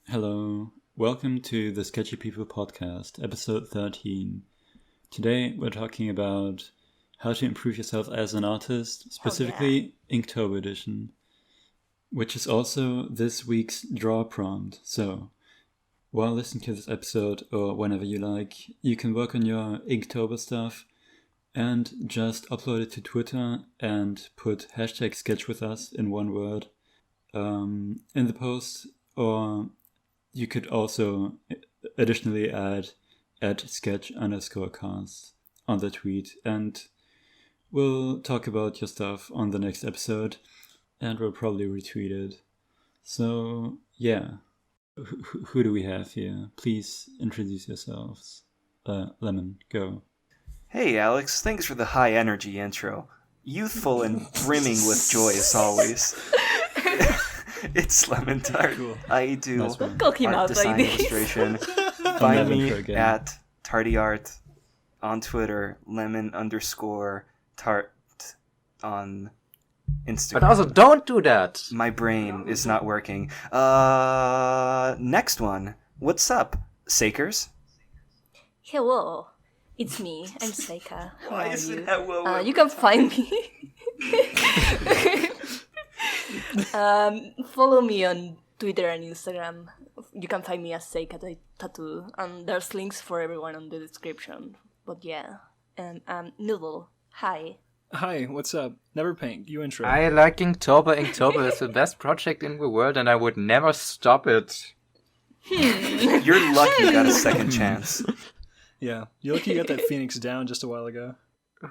Hello, welcome to the Sketchy People podcast, episode 13. Today we're talking about how to improve yourself as an artist, specifically Inktober edition, which is also this week's draw prompt. So, while listening to this episode, or whenever you like, you can work on your Inktober stuff and just upload it to Twitter and put hashtag sketchwithus in one word in the post, or you could also additionally add @sketch_cast on the tweet, and we'll talk about your stuff on the next episode, and we'll probably retweet it. So, yeah. Who do we have here? Please introduce yourselves. Lemon, go. Hey Alex, thanks for the high energy intro. Youthful and brimming with joy as always. It's LemonTart. Cool. I do art design illustration. Find me at TardyArt on Twitter, lemon_tart on Instagram. But also, don't do that. My brain is not working. Next one. What's up, Sakers? Hello, it's me. I'm Seika. How Why are is you? it hello? You can find me. Follow me on Twitter and Instagram. You can find me as Seika Tattoo, and there's links for everyone on the description. But yeah, and Noodle. Hi. Hi, what's up? NeverPaint, you intro. I like Inktober. Inktober is the best project in the world, and I would never stop it. You're lucky you got a second chance. Yeah, you're lucky you got that Phoenix down just a while ago.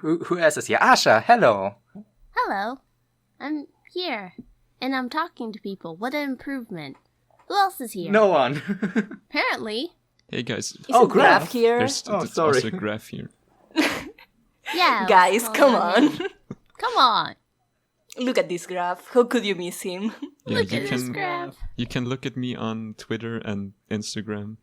Who else is here? Asha, hello. Hello. I'm here. And I'm talking to people. What an improvement. Who else is here? No one. Apparently. Hey guys. Isn't Graf here? There's sorry. also Graf here. Yeah. Guys, come on. Come on. Look at this Graf. How could you miss him? Yeah, Look at this graph. you can look at me on Twitter and Instagram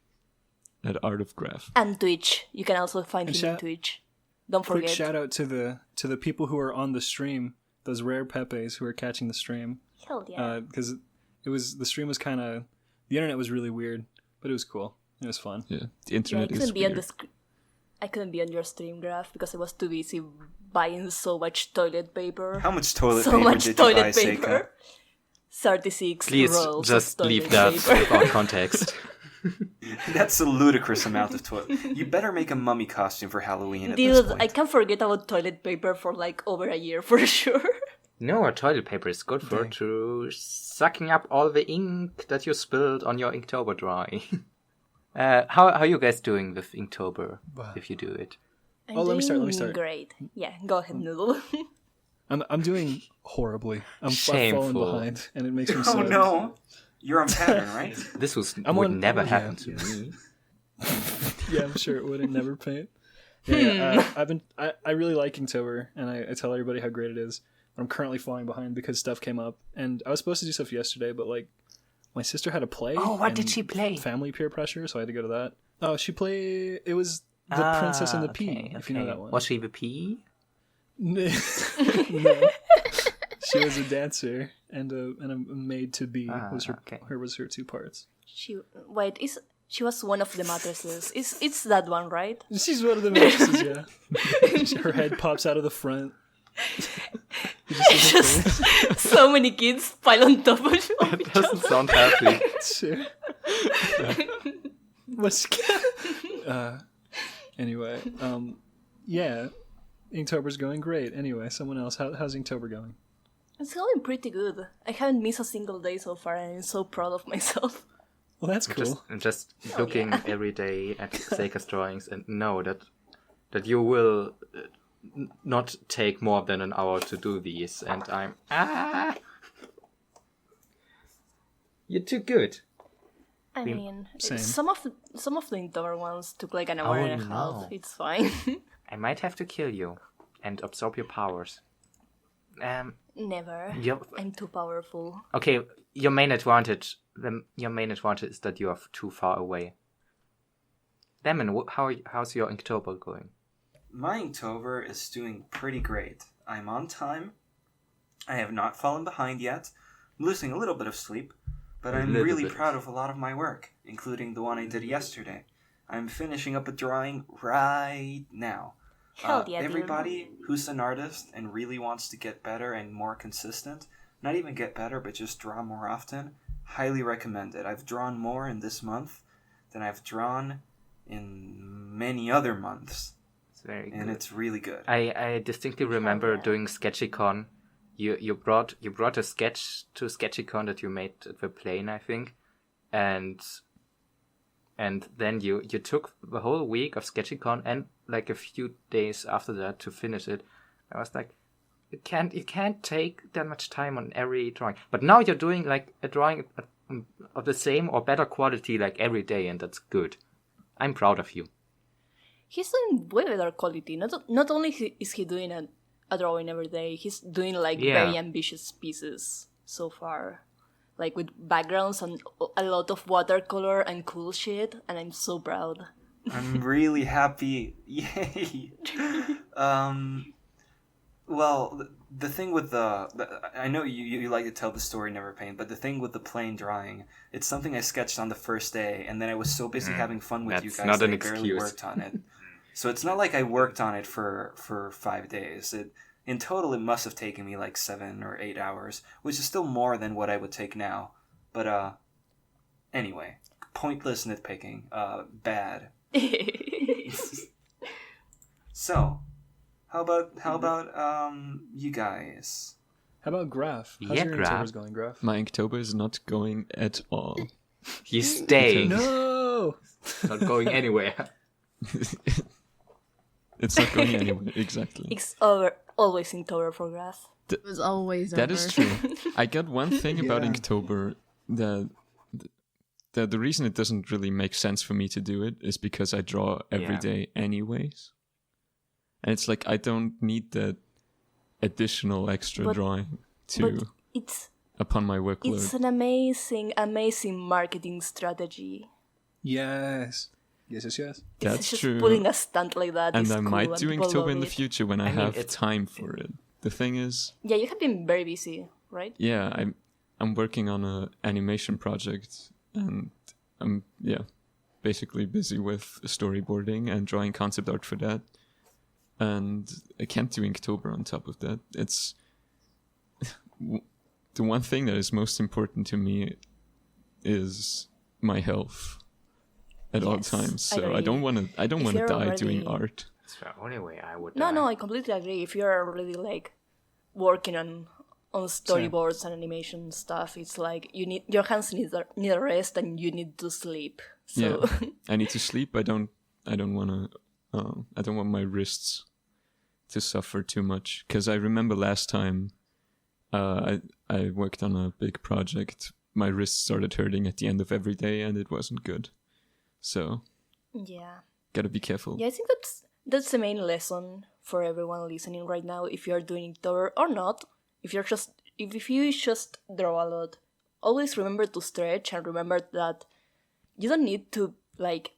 at Art of Graf. And Twitch. You can also find him on Twitch. Don't Quick forget. shout out to the people who are on the stream, those rare pepes who are catching the stream. Hell yeah. Because the stream was kind of, the internet was really weird, but it was cool. It was fun. Yeah, the internet is weird. I couldn't be on your stream, Graf, because I was too busy buying so much toilet paper. How much toilet so paper much did toilet you buy, paper. Seika? 36 Please rolls just of leave toilet that paper. without context. That's a ludicrous amount of toilet. You better make a mummy costume for Halloween at this Dude, point. I can't forget about toilet paper for like over a year for sure. No, toilet paper is good for sucking up all the ink that you spilled on your Inktober drawing. How are you guys doing with Inktober, if you do it? Let me start. Great. Yeah, go ahead, Noodle. I'm doing horribly. I've Shameful. fallen behind, and it makes me sad. Oh no! You're on pattern, right? This would never happen to me. Yeah, I'm sure it wouldn't never paint. Yeah, I really like Inktober, and I tell everybody how great it is. But I'm currently falling behind because stuff came up, and I was supposed to do stuff yesterday, but like my sister had a play. Oh, what did she play? Family peer pressure, so I had to go to that. Oh, she played. It was The Princess and the Pea. If you know that one. Was she the pea? No. She was a dancer and a maid to be. Was her two parts. She was one of the mattresses. It's that one, right? She's one of the mattresses, yeah. Her head pops out of the front. Just so many kids pile on top of each other. That doesn't sound happy. Sure. Anyway, yeah, Inktober's going great. Anyway, someone else. How's Inktober going? It's going pretty good. I haven't missed a single day so far, and I'm so proud of myself. Well, that's cool. Just looking every day at Seika's drawings and know that you will not take more than an hour to do these, and I'm you're too good. I mean, Same. some of the Inktober ones took like an hour and a half. It's fine. I might have to kill you and absorb your powers. Never. Yep. I'm too powerful. Okay, your main advantage is that you are too far away. Lemon, how's your Inktober going? My Inktober is doing pretty great. I'm on time. I have not fallen behind yet. I'm losing a little bit of sleep, but I'm really proud of a lot of my work, including the one I did yesterday. I'm finishing up a drawing right now. Hell yeah, everybody who's an artist and really wants to get better and more consistent, not even get better, but just draw more often, highly recommend it. I've drawn more in this month than I've drawn in many other months. It's very and good. It's really good. I distinctly remember doing SketchyCon. You brought a sketch to SketchyCon that you made at the plane, I think, and then you took the whole week of SketchyCon and like a few days after that to finish it. I was like, you can't take that much time on every drawing. But now you're doing like a drawing of the same or better quality like every day, and that's good. I'm proud of you. He's doing way better quality. Not only is he doing a drawing every day, he's doing like very ambitious pieces so far. Like with backgrounds and a lot of watercolor and cool shit, and I'm so proud. I'm really happy. Yay! Well, the thing with I know you like to tell the story, NeverPaint, but the thing with the plain drawing, it's something I sketched on the first day, and then I was so busy having fun with you guys that I barely worked on it. So it's not like I worked on it for 5 days. In total, it must have taken me like 7 or 8 hours, which is still more than what I would take now. But anyway, pointless nitpicking. Bad. So, how about you guys? How about Graf? How's your Inktober's going, Graf? My Inktober is not going at all. He's staying. No! Not going anywhere. It's not going anywhere, exactly. It's always Inktober for Graf. It was always That over. is true. I got one thing about Inktober that the reason it doesn't really make sense for me to do it is because I draw every day anyways. And it's like I don't need that additional extra drawing upon my workload. It's an amazing marketing strategy. Yes. That's just true. Putting a stunt like that and is I cool, might and do people Inktober love in the it. future when I have time for it. The thing is... Yeah, you have been very busy, right? Yeah, I'm working on an animation project, and I'm basically busy with storyboarding and drawing concept art for that. And I can't do Inktober on top of that. It's the one thing that is most important to me is my health at all times. So I don't want to die doing art. It's the only way I would. No, I completely agree. If you're already like working on storyboards and animation stuff, it's like your hands need a rest and you need to sleep. So I need to sleep. I don't want my wrists to suffer too much, because I remember last time I worked on a big project, my wrists started hurting at the end of every day, and it wasn't good. So gotta be careful. Yeah, I think that's the main lesson for everyone listening right now. If you're doing Inktober or not, if you just draw a lot, always remember to stretch and remember that you don't need to like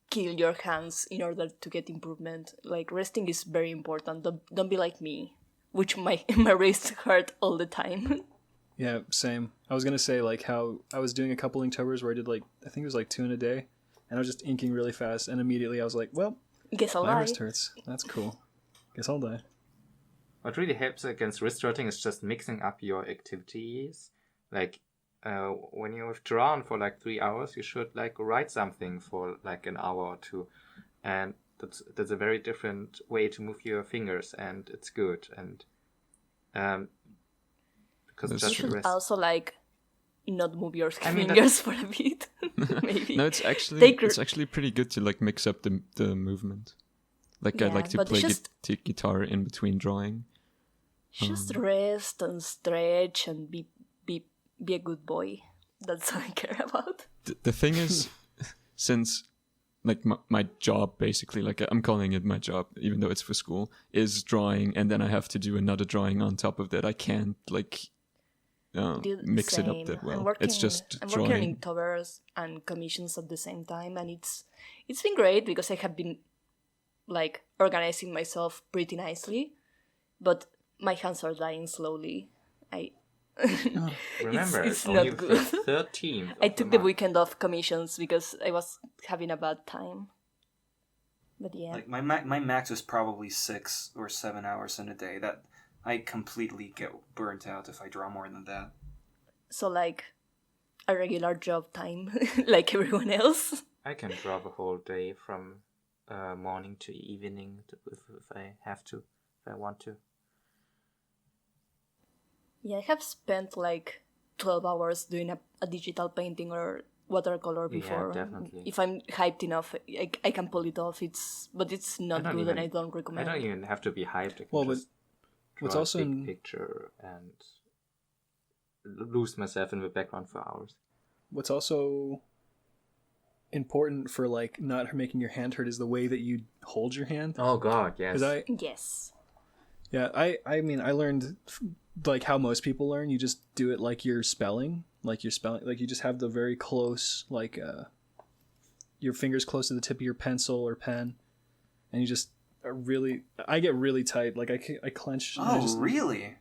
kill your hands in order to get improvement. Like resting is very important. Don't be like me, which my wrists hurt all the time. Yeah, same. I was gonna say like how I was doing a couple Inktovers where I did like I think it was like 2 in a day, and I was just inking really fast, and immediately I was like, well, guess I'll my die. wrist hurts. That's cool. Guess I'll die. What really helps against wrist hurting is just mixing up your activities. Like when you've drawn for like 3 hours, you should like write something for like an hour or two, and that's a very different way to move your fingers, and it's good. And because you should also like not move your I mean, fingers for a bit. Maybe. No, it's actually pretty good to like mix up the movement. Like I like to play guitar in between drawing. Just rest and stretch and be a good boy. That's all I care about. The thing is, since like my job basically, like I'm calling it my job, even though it's for school, is drawing, and then I have to do another drawing on top of that. I can't like mix it up that well. It's just I'm drawing. working on Inktovers and commissions at the same time, and it's been great because I have been like organizing myself pretty nicely, but my hands are dying slowly. Remember, it's only not the good. 13th. I took the weekend off commissions because I was having a bad time. But yeah. Like my max is probably 6 or 7 hours in a day. That I completely get burnt out if I draw more than that. So like a regular job time, like everyone else. I can draw the whole day from morning to evening if I have to, if I want to. Yeah, I have spent like 12 hours doing a digital painting or watercolor before. Yeah, definitely. If I'm hyped enough, I can pull it off. But it's not good, and I don't recommend. I don't even have to be hyped. I can just what's draw also a big picture and lose myself in the background for hours. What's also important for like not making your hand hurt is the way that you hold your hand. Oh God, yes. Yes. Yeah, I mean, I learned like how most people learn. You just do it like you're spelling, like you just have the very close, like your fingers close to the tip of your pencil or pen, and you just I get really tight. Like I clench. Oh, really?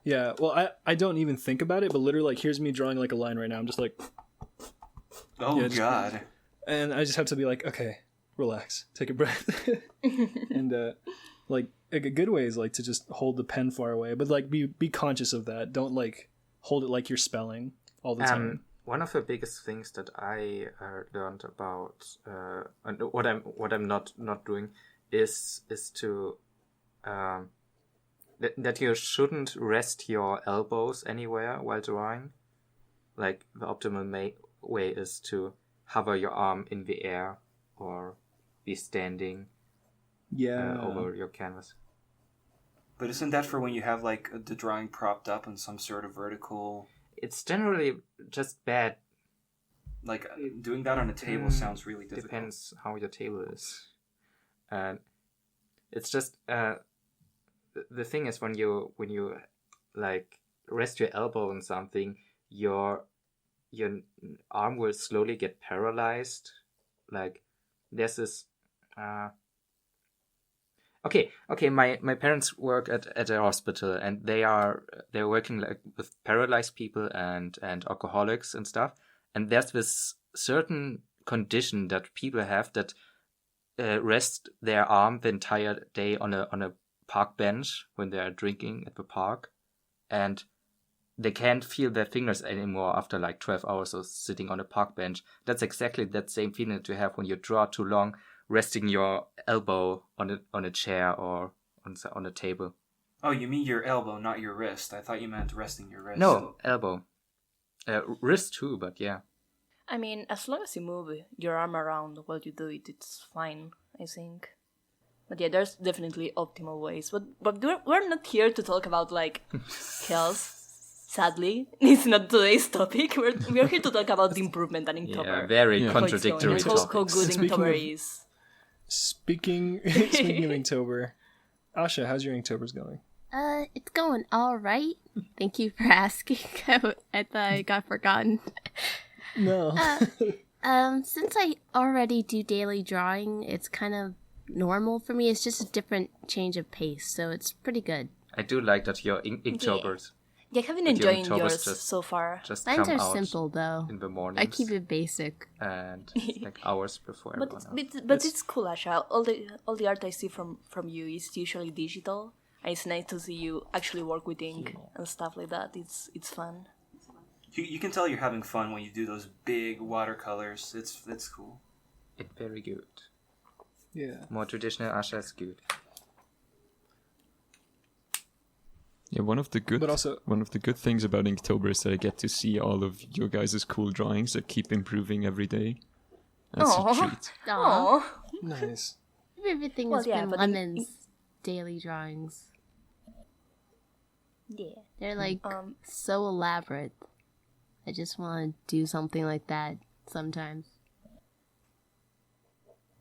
Yeah. Well, I don't even think about it, but literally, like, here's me drawing like a line right now. I'm just like, oh God. And I just have to be like, okay, relax, take a breath, and like a good way is like to just hold the pen far away, but like be conscious of that. Don't like hold it like you're spelling all the time. One of the biggest things that I learned about and what I'm not doing is to that you shouldn't rest your elbows anywhere while drawing. Like the optimal way is to hover your arm in the air or be standing over your canvas. But isn't that for when you have like the drawing propped up in some sort of vertical? It's generally just bad. Like doing that on a table sounds really difficult. Depends how your table is. And it's just the thing is when you like rest your elbow on something, your arm will slowly get paralyzed. Like there's this Okay. My parents work at a hospital, and they're working like with paralyzed people and alcoholics and stuff. And there's this certain condition that people have that rest their arm the entire day on a park bench when they are drinking at the park, and they can't feel their fingers anymore after like 12 hours of sitting on a park bench. That's exactly that same feeling that you have when you draw too long, resting your elbow on a chair or on a table. Oh, you mean your elbow, not your wrist. I thought you meant resting your wrist. No, elbow. Wrist too, but yeah. I mean, as long as you move your arm around while you do it, it's fine, I think. But yeah, there's definitely optimal ways. But we're not here to talk about, like, health. Sadly, it's not today's topic. We're here to talk about the improvement and Inktober. Yeah, very contradictory topics. How good Inktober is. Speaking of Inktober, Asha, how's your Inktober's going? It's going all right. Thank you for asking. I thought I got forgotten. No. Since I already do daily drawing, it's kind of normal for me. It's just a different change of pace, so it's pretty good. I do like that your Inktober's. Yeah, I have been enjoying yours so far. Mine are simple, though. In the mornings. I keep it basic. And like hours before everyone else. But it's cool, Asha. All the art I see from you is usually digital. And it's nice to see you actually work with ink and stuff like that. It's fun. You can tell you're having fun when you do those big watercolors. It's cool. It's very good. Yeah. More traditional Asha is good. Yeah, one of the good things about Inktober is that I get to see all of your guys' cool drawings that keep improving every day. That's a treat. Aww. Nice. Everything has been Lemon's daily drawings. Yeah. They're like so elaborate. I just want to do something like that sometimes.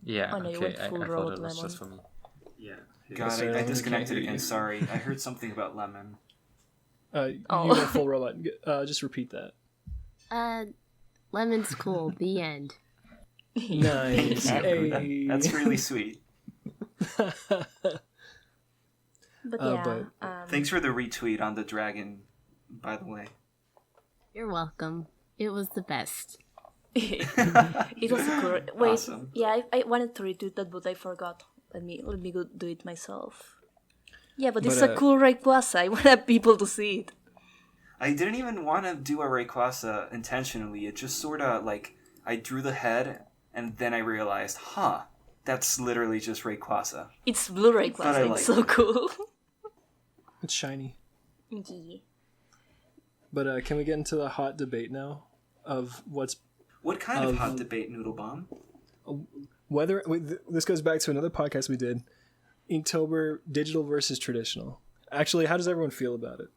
Yeah, okay. I thought it was just for me. Yeah. God, I disconnected again. Sorry. I heard something about lemon. You went full robot. Just repeat that. Lemon's cool. The end. Nice. Hey. That's really sweet. But thanks for the retweet on the dragon, by the way. You're welcome. It was the best. It was cool. Wait, Awesome. yeah, I wanted to retweet that, but I forgot. Let me go do it myself. Yeah, but it's a cool Rayquaza. I want people to see it. I didn't even want to do a Rayquaza intentionally. It just sort of like I drew the head, and then I realized, that's literally just Rayquaza. It's blue Rayquaza. It's so cool. It's shiny. Yeah. But can we get into the hot debate now of what's... What kind of hot debate, Noodlebomb? This goes back to another podcast we did. Inktober, digital versus traditional. Actually, how does everyone feel about it?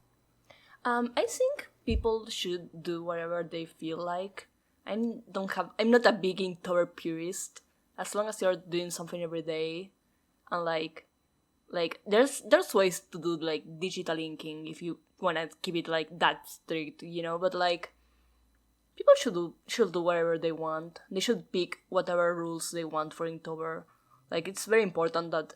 I think people should do whatever they feel like. I'm not a big Inktober purist. As long as you're doing something every day, and like there's ways to do like digital inking if you wanna keep it like that strict, But like people should do whatever they want. They should pick whatever rules they want for Inktober. Like it's very important that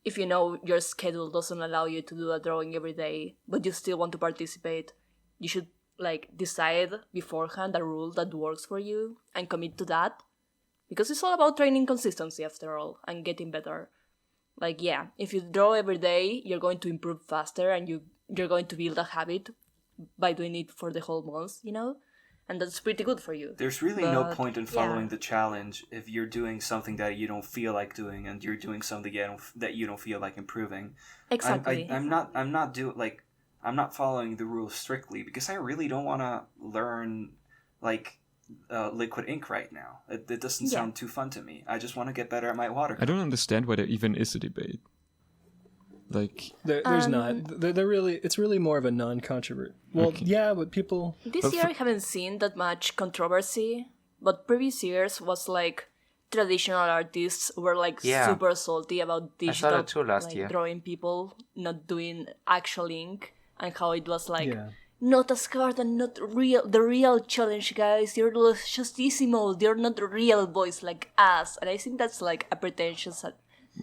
if your schedule doesn't allow you to do a drawing every day, but you still want to participate, you should like decide beforehand a rule that works for you and commit to that. Because it's all about training consistency after all and getting better. Like, yeah, if you draw every day, you're going to improve faster and you're going to build a habit by doing it for the whole month, And that's pretty good for you. There's really no point in following the challenge if you're doing something that you don't feel like doing and you're doing something that you don't feel like improving. Exactly. I'm not following the rules strictly because I really don't want to learn like liquid ink right now. It doesn't sound too fun to me. I just want to get better at my watercolor. I don't understand why there even is a debate. Like there's not. It's really more of a non-controversy. Well, okay. Yeah, but people this year I haven't seen that much controversy, but previous years was like traditional artists were like super salty about digital. I saw that too last year. Drawing people not doing actual ink and how it was like not as hard and not the real challenge, guys. You're just easy mode. You're not real boys like us. And I think that's like a pretentious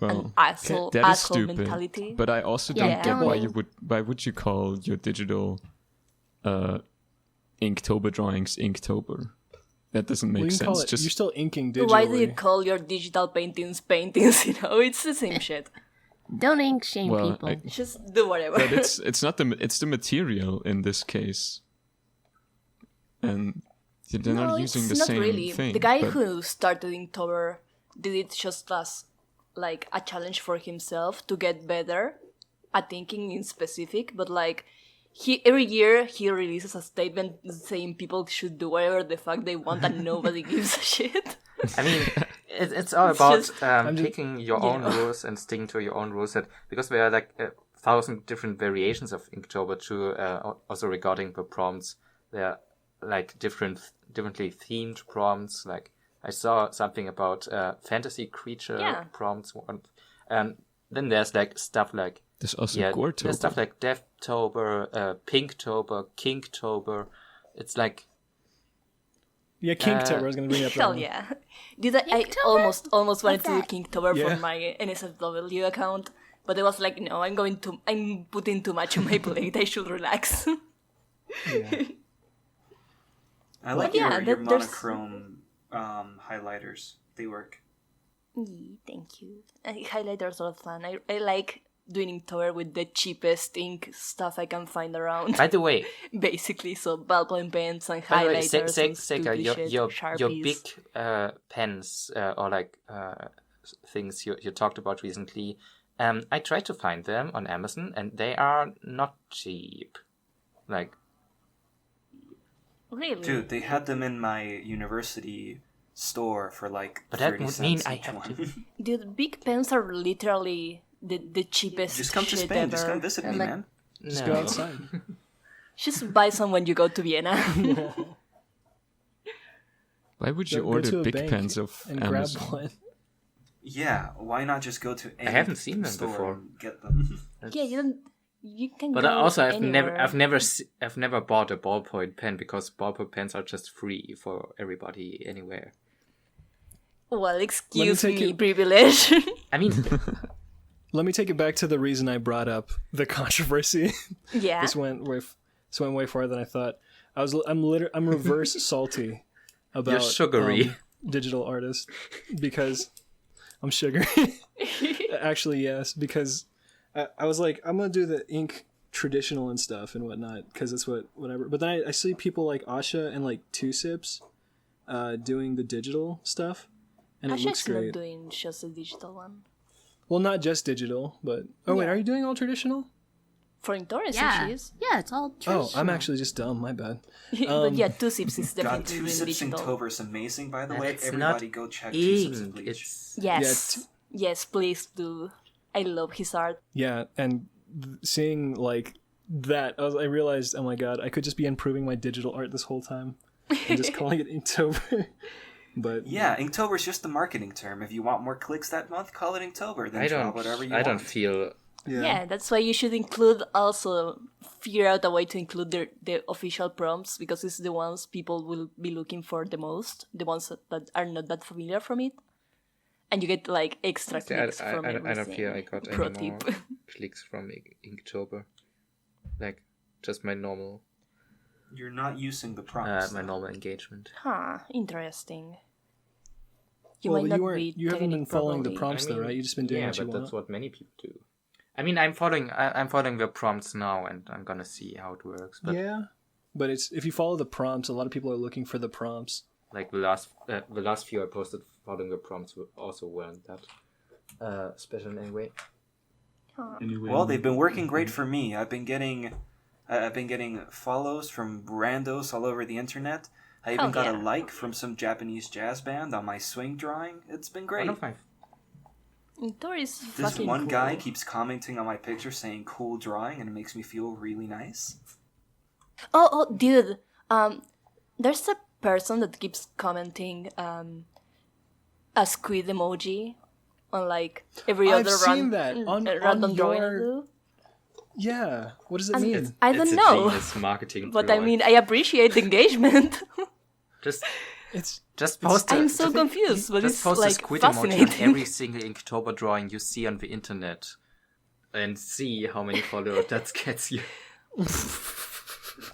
an asshole stupid, mentality. But I also don't get why would you call your digital Inktober drawings Inktober? That doesn't make sense. You're still inking digitally. Why do you call your digital paintings? It's the same shit. Don't ink shame people. Just do whatever. But it's not it's the material in this case, and they're not using the same thing. The guy who started Inktober did it just as like a challenge for himself to get better at thinking in specific, but like every year he releases a statement saying people should do whatever the fuck they want and nobody gives a shit. I mean, it's all about picking your own rules and sticking to your own rules. Because there are like 1,000 different variations of Inktober too. Also regarding the prompts, there are like differently themed prompts. Like I saw something about fantasy creature prompts. And then there's like stuff like there's also Goretober. There's stuff like Deathtober, Pinktober, Kingtober. It's like Kingtober. I was going to bring up that one. Hell yeah. I almost wanted to do Kingtober for my NSFW account, but I was like, no, I'm putting too much on my plate. I should relax. I like your monochrome highlighters. They work. Thank you. Highlighters are fun. I like doing Inktober with the cheapest ink stuff I can find around. By the way, basically, so ballpoint pens and highlighters and Seika, your big pens or like things you talked about recently. I tried to find them on Amazon, and they are not cheap. Like, really, dude, they had them in my university store for like. But that would mean I have to. Dude, big pens are literally the cheapest. Just come to Spain. Ever. Just come visit me, man. Just go outside. Just buy some when you go to Vienna. Why would you order big pens of Amazon? Grab one. Yeah, why not just go to any I haven't seen them store before. And get them. Yeah, you can. But go also, I've anywhere. never bought a ballpoint pen because ballpoint pens are just free for everybody anywhere. Well, excuse me, privilege. I mean, let me take it back to the reason I brought up the controversy. Yeah, this went way farther than I thought. I'm reverse salty about You're sugary. Digital artist because I'm sugary. Actually, yes, because I was like, I'm gonna do the ink traditional and stuff and whatnot because it's whatever. But then I see people like Asha and like Two Sips doing the digital stuff, and it looks great. Asha's not doing just a digital one. Well, not just digital, but wait, are you doing all traditional? For Inktober, Yeah. she is. Yeah, it's all traditional. Oh, I'm actually just dumb. My bad. But yeah, Two Sips is God, definitely Two doing Sips digital. Inktober is amazing, by the way. It's Everybody not go check Two Sips of ink. Bleach. It's Yes. Yes, please do. I love his art. Yeah, and seeing like that, I realized, oh my god, I could just be improving my digital art this whole time and just calling it Inktober. But yeah, Inktober is just the marketing term. If you want more clicks that month, call it Inktober. Then draw whatever you want. I don't feel. Yeah, that's why you should figure out a way to include the official prompts, because it's the ones people will be looking for the most, the ones that are not that familiar from it. And you get like extra clicks from everything. I don't feel I got Pro any more tip. clicks from Inktober. Like, just my normal... You're not using the prompts. my normal engagement. Huh, interesting. you haven't been following the prompts though, right? You've just been doing what you but want. that's what many people do. I mean, I'm following the prompts now, and I'm gonna see how it works. But yeah, but it's if you follow the prompts, a lot of people are looking for the prompts. like the last few I posted following the prompts also weren't that special anyway. Well, they've been working great for me. I've been getting follows from randos all over the internet. I even got a like from some Japanese jazz band on my swing drawing. It's been great. 1 of 5. Inktober is This fucking one cool. guy keeps commenting on my picture saying cool drawing, and it makes me feel really nice. Oh, dude. There's a person that keeps commenting a squid emoji on like every I've other seen that on random drawing I your... do. Yeah, what does it mean? I don't It's a know, genius marketing but ploy. I mean, I appreciate the engagement. Just post. I'm so confused, but just it's post a like squid emoji on fascinating. every single Inktober drawing you see on the internet, and see how many followers that gets you.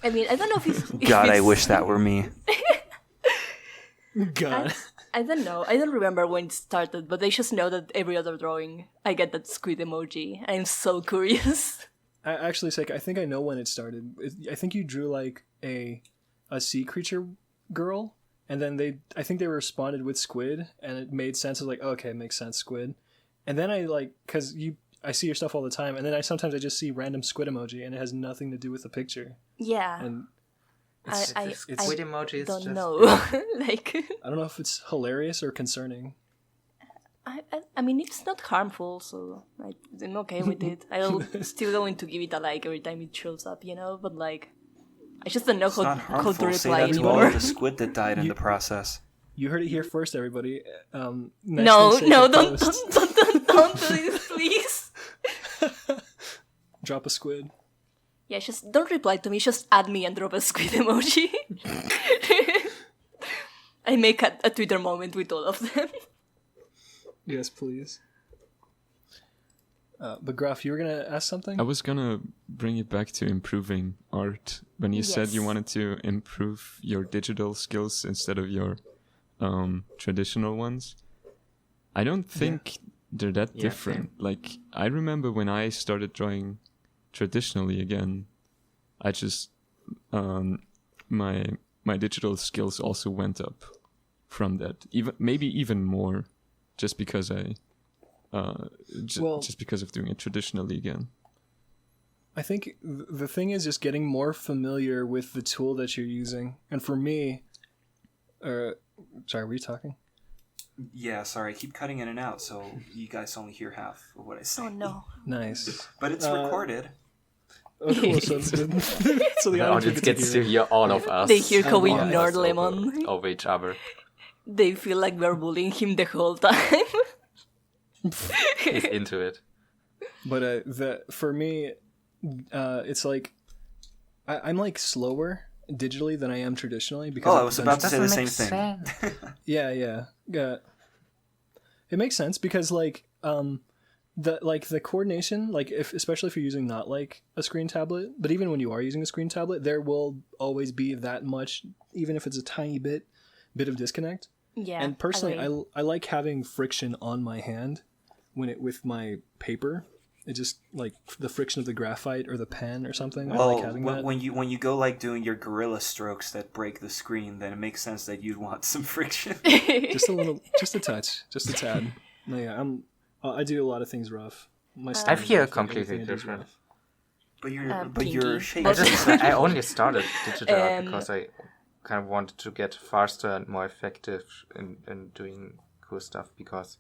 I mean, I don't know if God, I it's- wish that were me. God. I don't know. I don't remember when it started, but I just know that every other drawing I get that squid emoji. I'm so curious. Actually, Seika, I think I know when it started. I think you drew like a sea creature girl, and then I think they responded with squid, and it made sense. I was like, oh, okay, it makes sense, squid. And then I see your stuff all the time, and then sometimes I just see random squid emoji, and it has nothing to do with the picture. Yeah. And I Squid emoji is don't just... know. Like, I don't know if it's hilarious or concerning. I mean, it's not harmful, so I'm okay with it. I'll still going to give it a like every time it shows up, you know? But like, I just don't know It's how not to harmful. Say reply that to all anymore. of the squid that died in the process. You heard it here first, everybody. No, next thing Seika don't posts- do this, please. Drop a squid. Yeah, just don't reply to me. Just add me and drop a squid emoji. I make a Twitter moment with all of them. Yes, please. But Graf, you were gonna ask something? I was gonna bring it back to improving art. When you said you Yes. wanted to improve your digital skills instead of your traditional ones, I don't think they're that different. Like, I remember when I started drawing traditionally again, I just my digital skills also went up from that. Maybe even more, just because I just because of doing it traditionally again. I think the thing is just getting more familiar with the tool that you're using. And for me, sorry, were you talking? Yeah, sorry, I keep cutting in and out, so you guys only hear half of what I say. Oh no. Nice. But it's recorded. Oh, cool. So the The audience gets to hear all of us. They hear how we all of ignore us Lemon. over each other. They feel like we're bullying him the whole time. He's into it. But for me, it's like I'm like slower digitally than I am traditionally because I was about to say the same thing. Yeah. It makes sense because like the coordination, like especially if you're using not like a screen tablet, but even when you are using a screen tablet, there will always be that much, even if it's a tiny bit of disconnect. Yeah. And personally, I like having friction on my hand with my paper. It just like the friction of the graphite or the pen or something. Well, I like having that. When you go like doing your gorilla strokes that break the screen, then it makes sense that you'd want some friction. Just a little, just a touch, just a tad. No, yeah, I do a lot of things rough. I feel completely different. But you're shaking. I only started digital art because I kind of wanted to get faster and more effective in doing cool stuff because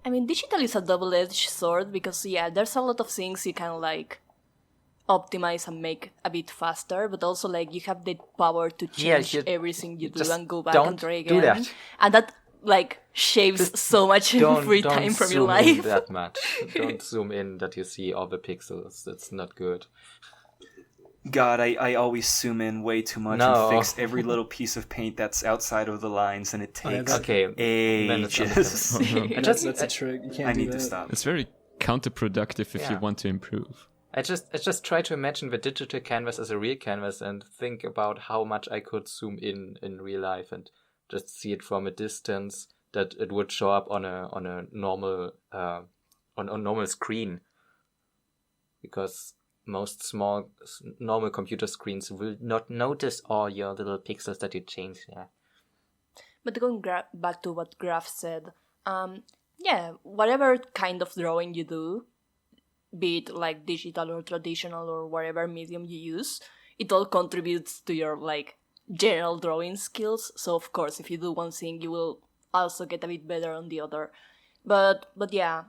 I mean, digital is a double-edged sword because, yeah, there's a lot of things you can, like, optimize and make a bit faster, but also, like, you have the power to change everything you do and go back and try again. Do that. And that, like, shaves so much free time from your life. Don't zoom in that much. Don't zoom in that you see all the pixels. That's not good. God, I always zoom in way too much and fix every little piece of paint that's outside of the lines, and it takes ages. That's a trick. You can't do that. To stop. It's very counterproductive if you want to improve. I just try to imagine the digital canvas as a real canvas and think about how much I could zoom in real life and just see it from a distance that it would show up on a normal normal screen, because most normal computer screens will not notice all your little pixels that you change. Yeah. But going back to what Graf said, whatever kind of drawing you do, be it like digital or traditional or whatever medium you use, it all contributes to your like general drawing skills. So of course, if you do one thing, you will also get a bit better on the other. But yeah,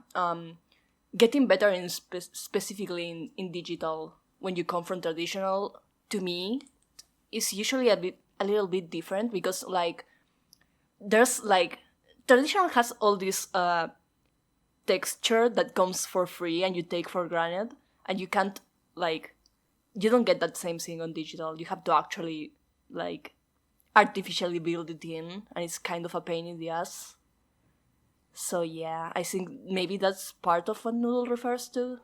getting better in specifically in digital when you come from traditional, to me, is usually a little bit different because like there's like traditional has all this texture that comes for free and you take for granted, and you can't like you don't get that same thing on digital. You have to actually like artificially build it in, and it's kind of a pain in the ass. So yeah, I think maybe that's part of what Noodle refers to.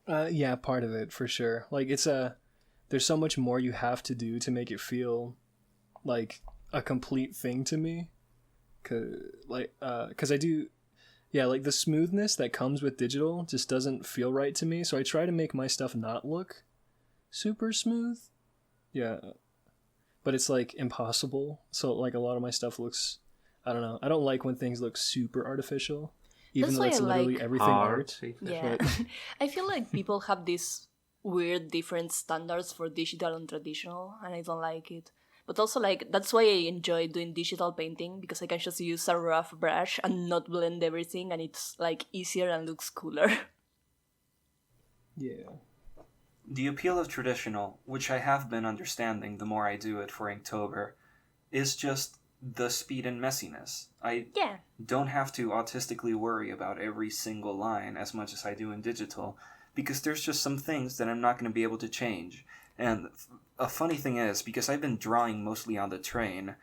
Yeah, part of it for sure. Like there's so much more you have to do to make it feel like a complete thing to me. Cause I do, yeah, like the smoothness that comes with digital just doesn't feel right to me. So I try to make my stuff not look super smooth. Yeah, but it's like impossible. So like a lot of my stuff looks, I don't know. I don't like when things look super artificial, even though it's literally everything art. Yeah, I feel like people have these weird different standards for digital and traditional, and I don't like it. But also, like, that's why I enjoy doing digital painting, because I can just use a rough brush and not blend everything, and it's like easier and looks cooler. Yeah. The appeal of traditional, which I have been understanding the more I do it for Inktober, is just the speed and messiness. I don't have to autistically worry about every single line as much as I do in digital, because there's just some things that I'm not going to be able to change. And a funny thing is, because I've been drawing mostly on the train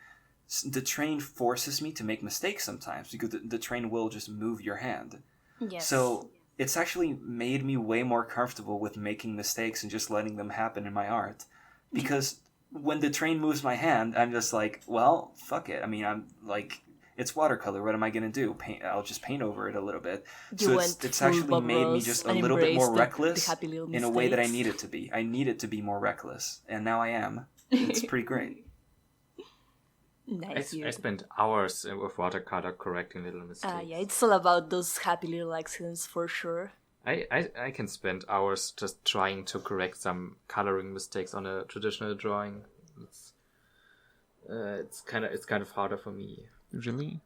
forces me to make mistakes sometimes, because the train will just move your hand. Yes. So it's actually made me way more comfortable with making mistakes and just letting them happen in my art. Because when the train moves my hand, I'm just like, well, fuck it. I mean, I'm like, it's watercolor. What am I going to do? I'll just paint over it a little bit. So it's actually made me just a little bit more reckless in a way that I need it to be. I need it to be more reckless. And now I am. It's pretty great. Nice. I spent hours with watercolor correcting little mistakes. Yeah, it's all about those happy little accidents for sure. I can spend hours just trying to correct some coloring mistakes on a traditional drawing. It's kind of harder for me. Really?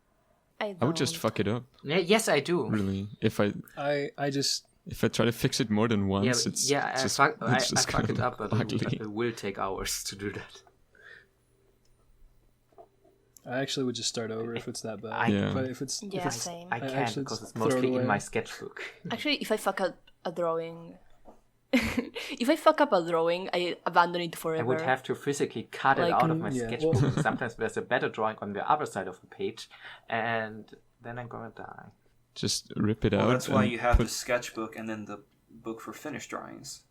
I would just fuck it up. Yeah, yes, I do. Really? If I try to fix it more than once, I fuck it up, but it will take hours to do that. I actually would just start over if it's that bad. Same. I can, because it's mostly in my sketchbook. Actually, if I fuck up a drawing, I abandon it forever. I would have to physically cut it out of my sketchbook. Sometimes there's a better drawing on the other side of the page, and then I'm gonna die. Just rip it out. That's why you have the sketchbook and then the book for finished drawings,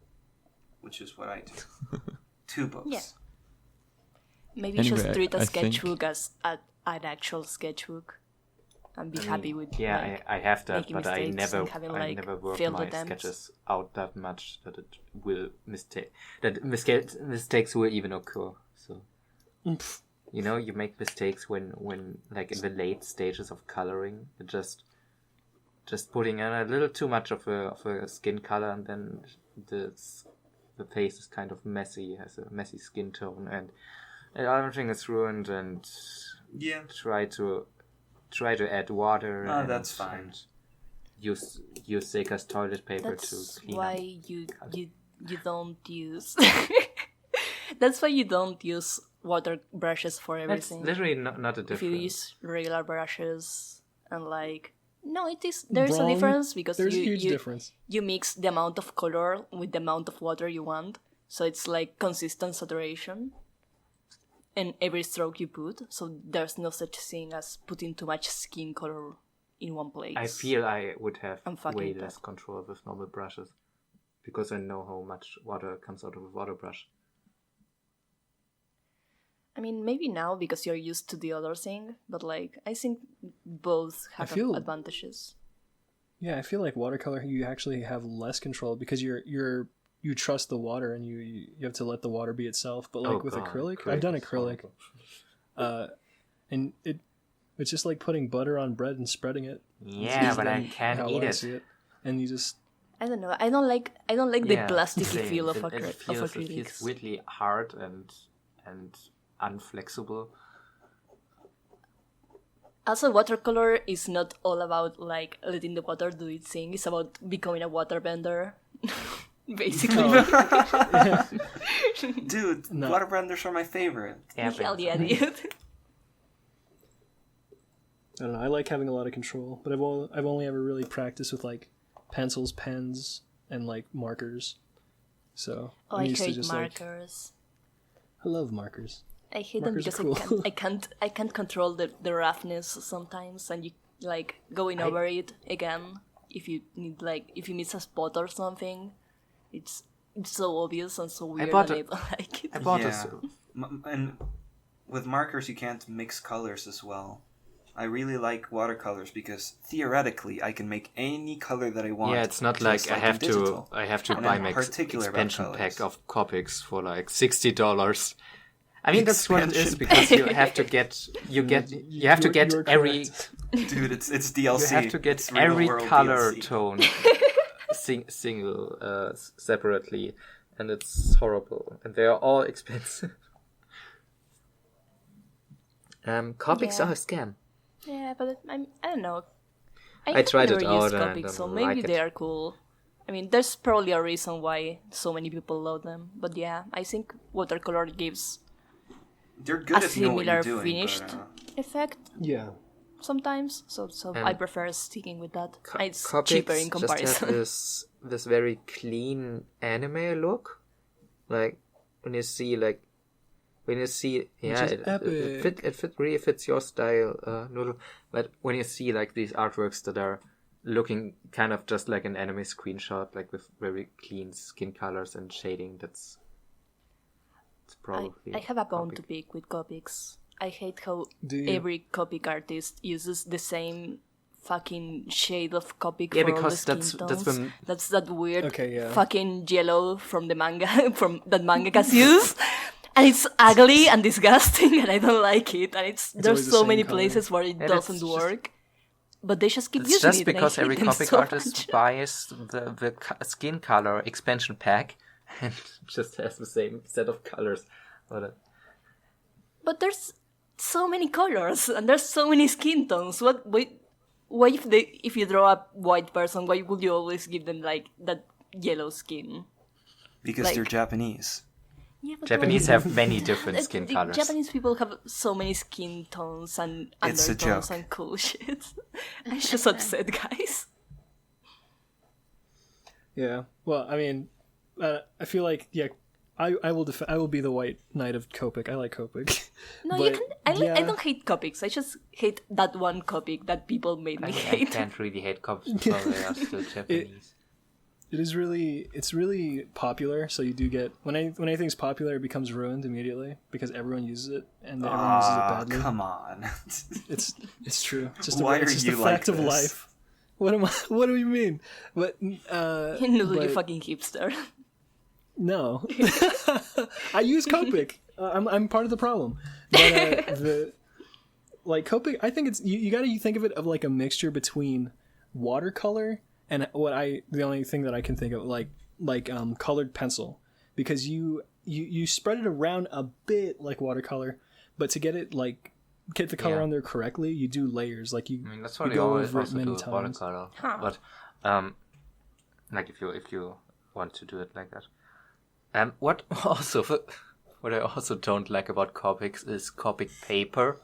which is what I do. 2 books. Yeah. Maybe Anyway, just treat a I sketchbook as an actual sketchbook and be happy with. Yeah, like, I have that, making but I mistakes never, and having, I like, never work failed my attempts. sketches out that much that it will mistakes will even occur. So, you know, you make mistakes when like in the late stages of coloring, just putting in a little too much of a skin color, and then the face is kind of messy, has a messy skin tone, and everything is ruined. And try to add water. Oh, that's fine. And use Seika's toilet paper to clean why up. you don't use. That's why you don't use water brushes for That's everything. literally not a If you difference. use regular brushes and like. No, it is. There's Wrong. a difference because There's you, a huge you, difference. you mix the amount of color with the amount of water you want, so it's like consistent saturation in every stroke you put. So there's no such thing as putting too much skin color in one place. I feel I would have I'm fucking way with less that. control with normal brushes because I know how much water comes out of a water brush. I mean, maybe now because you're used to the other thing, but like I think both have advantages. Yeah, I feel like watercolor you actually have less control because you trust the water and you have to let the water be itself. But like with acrylic, I've done acrylic, and it's just like putting butter on bread and spreading it. Yeah, but I can't eat it. And you just. I don't know. I don't like the plasticky same. feel of It acrylics. feels weirdly hard and unflexible. Also, watercolor is not all about like letting the water do its thing. It's about becoming a waterbender, basically. Dude, waterbenders are my favorite. Hell yeah, dude. I don't know. I like having a lot of control, but I've only ever really practiced with like pencils, pens, and like markers. So I hate markers. I love markers. I hate Markers them are because cool. I can't control the roughness sometimes, and you like going over it again if you miss a spot or something. It's so obvious and so weird, and I don't like it. I bought and with markers you can't mix colors as well. I really like watercolors because theoretically I can make any color that I want. Yeah, it's not like I have to buy my particular expansion pack of Copics for like $60. I mean that's what it is because you have to get every dude. It's DLC. You have to get every color DLC. Tone single separately, and it's horrible. And they are all expensive. Copics are a scam. Yeah, but I don't know. I tried it out and I Copics, don't so maybe like they it. are cool. I mean, there's probably a reason why so many people love them. But yeah, I think watercolor gives they're good a if you know what similar you're doing, finished effect. Yeah. Sometimes, so I prefer sticking with that. It's Copics cheaper in just comparison. have this very clean anime look, like when you see it really fits your style, Noodle. But when you see like these artworks that are looking kind of just like an anime screenshot, like with very clean skin colors and shading, it's probably. I have a bone to pick with Copics. I hate how every Copic artist uses the same fucking shade of Copic for all the skin tones. That's that weird fucking yellow from the manga from that mangakas use. And it's ugly and disgusting, and I don't like it. And there's so many places where it doesn't work, but they just keep using it. It's just because every Copic artist buys the skin color expansion pack and just has the same set of colors. But there's so many colors and there's so many skin tones. Why if you draw a white person, why would you always give them like that yellow skin? Because they're Japanese. Yeah, Japanese have many different skin colors. Japanese people have so many skin tones and undertones and cool shit. I'm just upset, guys. Yeah. Well, I mean, I feel like I will be the white knight of Copic. I like Copic. No, but, you can. I don't hate Copics. I just hate that one Copic that people made me hate. I can't really hate Copics because they are still Japanese. It's really popular. So you do get when anything's popular, it becomes ruined immediately because everyone uses it and everyone uses it badly. Come on. It's true. It's just Why it's are just you a fact like of this? life. What do you mean? But Noodle, you fucking hipster. No, I use Copic. I'm part of the problem. But Copic, I think it's you got to think of it of like a mixture between watercolor and the only thing that I can think of like colored pencil, because you spread it around a bit like watercolor, but to get the color on there correctly, you do layers. Like you. I mean, that's what you I go always over it also many do with times. watercolor. Huh. But like if you want to do it like that. What I also don't like about Copics is Copic paper.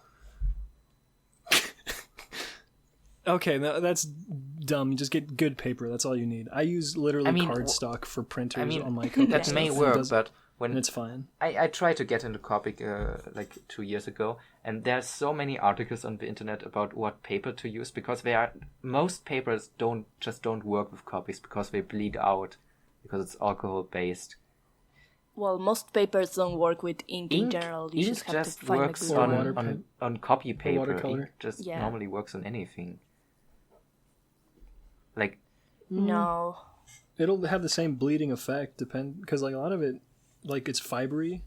Okay, no, that's dumb. You just get good paper. That's all you need. I use literally cardstock for printers on my Copic. That may work, but and it's fine. I tried to get into Copic like 2 years ago, and there's so many articles on the internet about what paper to use, because most papers don't work with Copics because they bleed out because it's alcohol based. Well, most papers don't work with ink in general. You Ink have just to find works a good one. on copy paper. watercolor. Ink just Yeah. normally works on anything. Like No. It'll have the same bleeding effect, because like a lot of it, like it's fibery.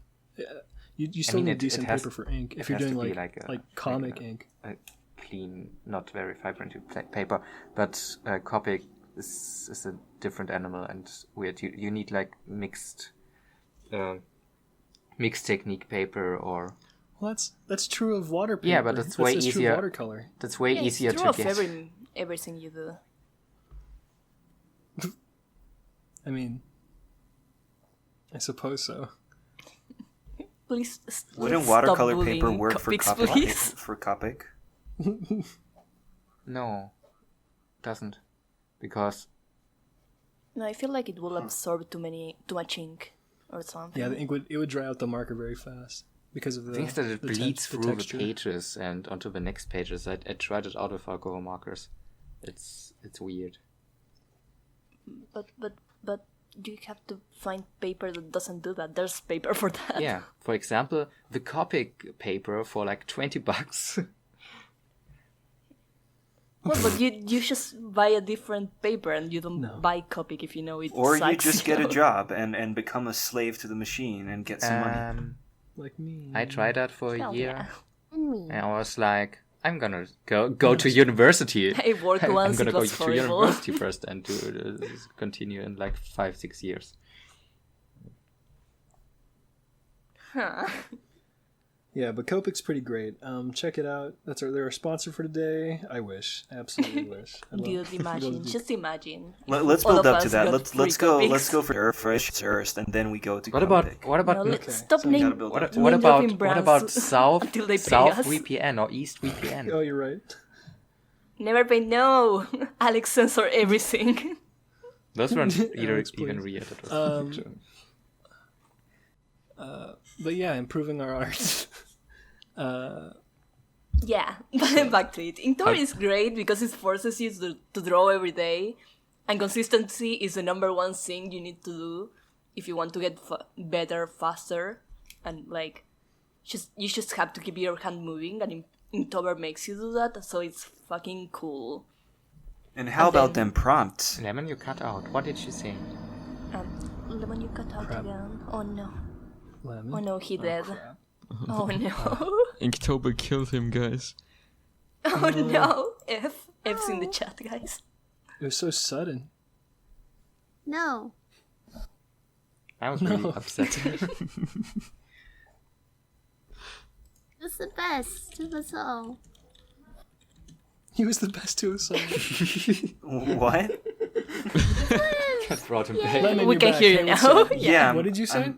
You still need decent paper for ink if you're doing like comic ink. A clean, not very vibrant paper, but Copic is a different animal and weird. You need like mixed technique paper or. Well, that's true of water paper. Yeah, but that's way true of easier. Watercolor. That's way easier it's to true get. of everything you do. I mean, I suppose so. Please Wouldn't stop watercolor bullying paper work for Copics, Copic? please. For Copic? No, doesn't, because No, I feel like it will absorb too much ink or something. Yeah, the ink would dry out the marker very fast because of the. things that it bleeds through the texture. pages and onto the next pages. I tried it out with alcohol markers. It's weird. But you have to find paper that doesn't do that. There's paper for that. Yeah, for example, the Copic paper for like $20. Well, but you just buy a different paper and you don't buy Copic if you know it Or sucks, you just get know? a job and become a slave to the machine and get some money. Like me. I tried that for a Hell year, yeah. And me. and I was like, I'm gonna go to university. I worked I'm once, gonna it go was to horrible. university first and to continue in like 5-6 years. Huh. Yeah, but Copic's pretty great. Check it out. They're a sponsor for today. I wish, absolutely wish. Dude, imagine, just imagine. Let's All build of up us to that. got Let's free go. Copics. Let's go for first, and then we go to. What Copic. about No, let's Okay, stop so we gotta naming. build what up. what Name about dropping what about brands South until they pay South us. VPN or East VPN? Oh, you're right. NeverPaint, no! Alex censor everything. Those weren't Alex, even please. real. That was But yeah, improving our art. Yeah, back to it. Inktober is great because it forces you to draw every day, and consistency is the number one thing you need to do if you want to get better faster, and like, you just have to keep your hand moving, and Inktober makes you do that, so it's fucking cool. And how about them prompts? Lemon, you cut out. What did she say? Lemon, you cut out Crap. again. Oh no. Lemon? Oh no, he dead. crap. Oh no. Inktober killed him, guys. Oh no. F's in the chat, guys. It was so sudden. No. I was really upset. It's the best of us all. He was the best to us all. What? Just brought him Yeah. back. Lemon, We you're can back. hear Hey, you what's now. up? Yeah. What did you say?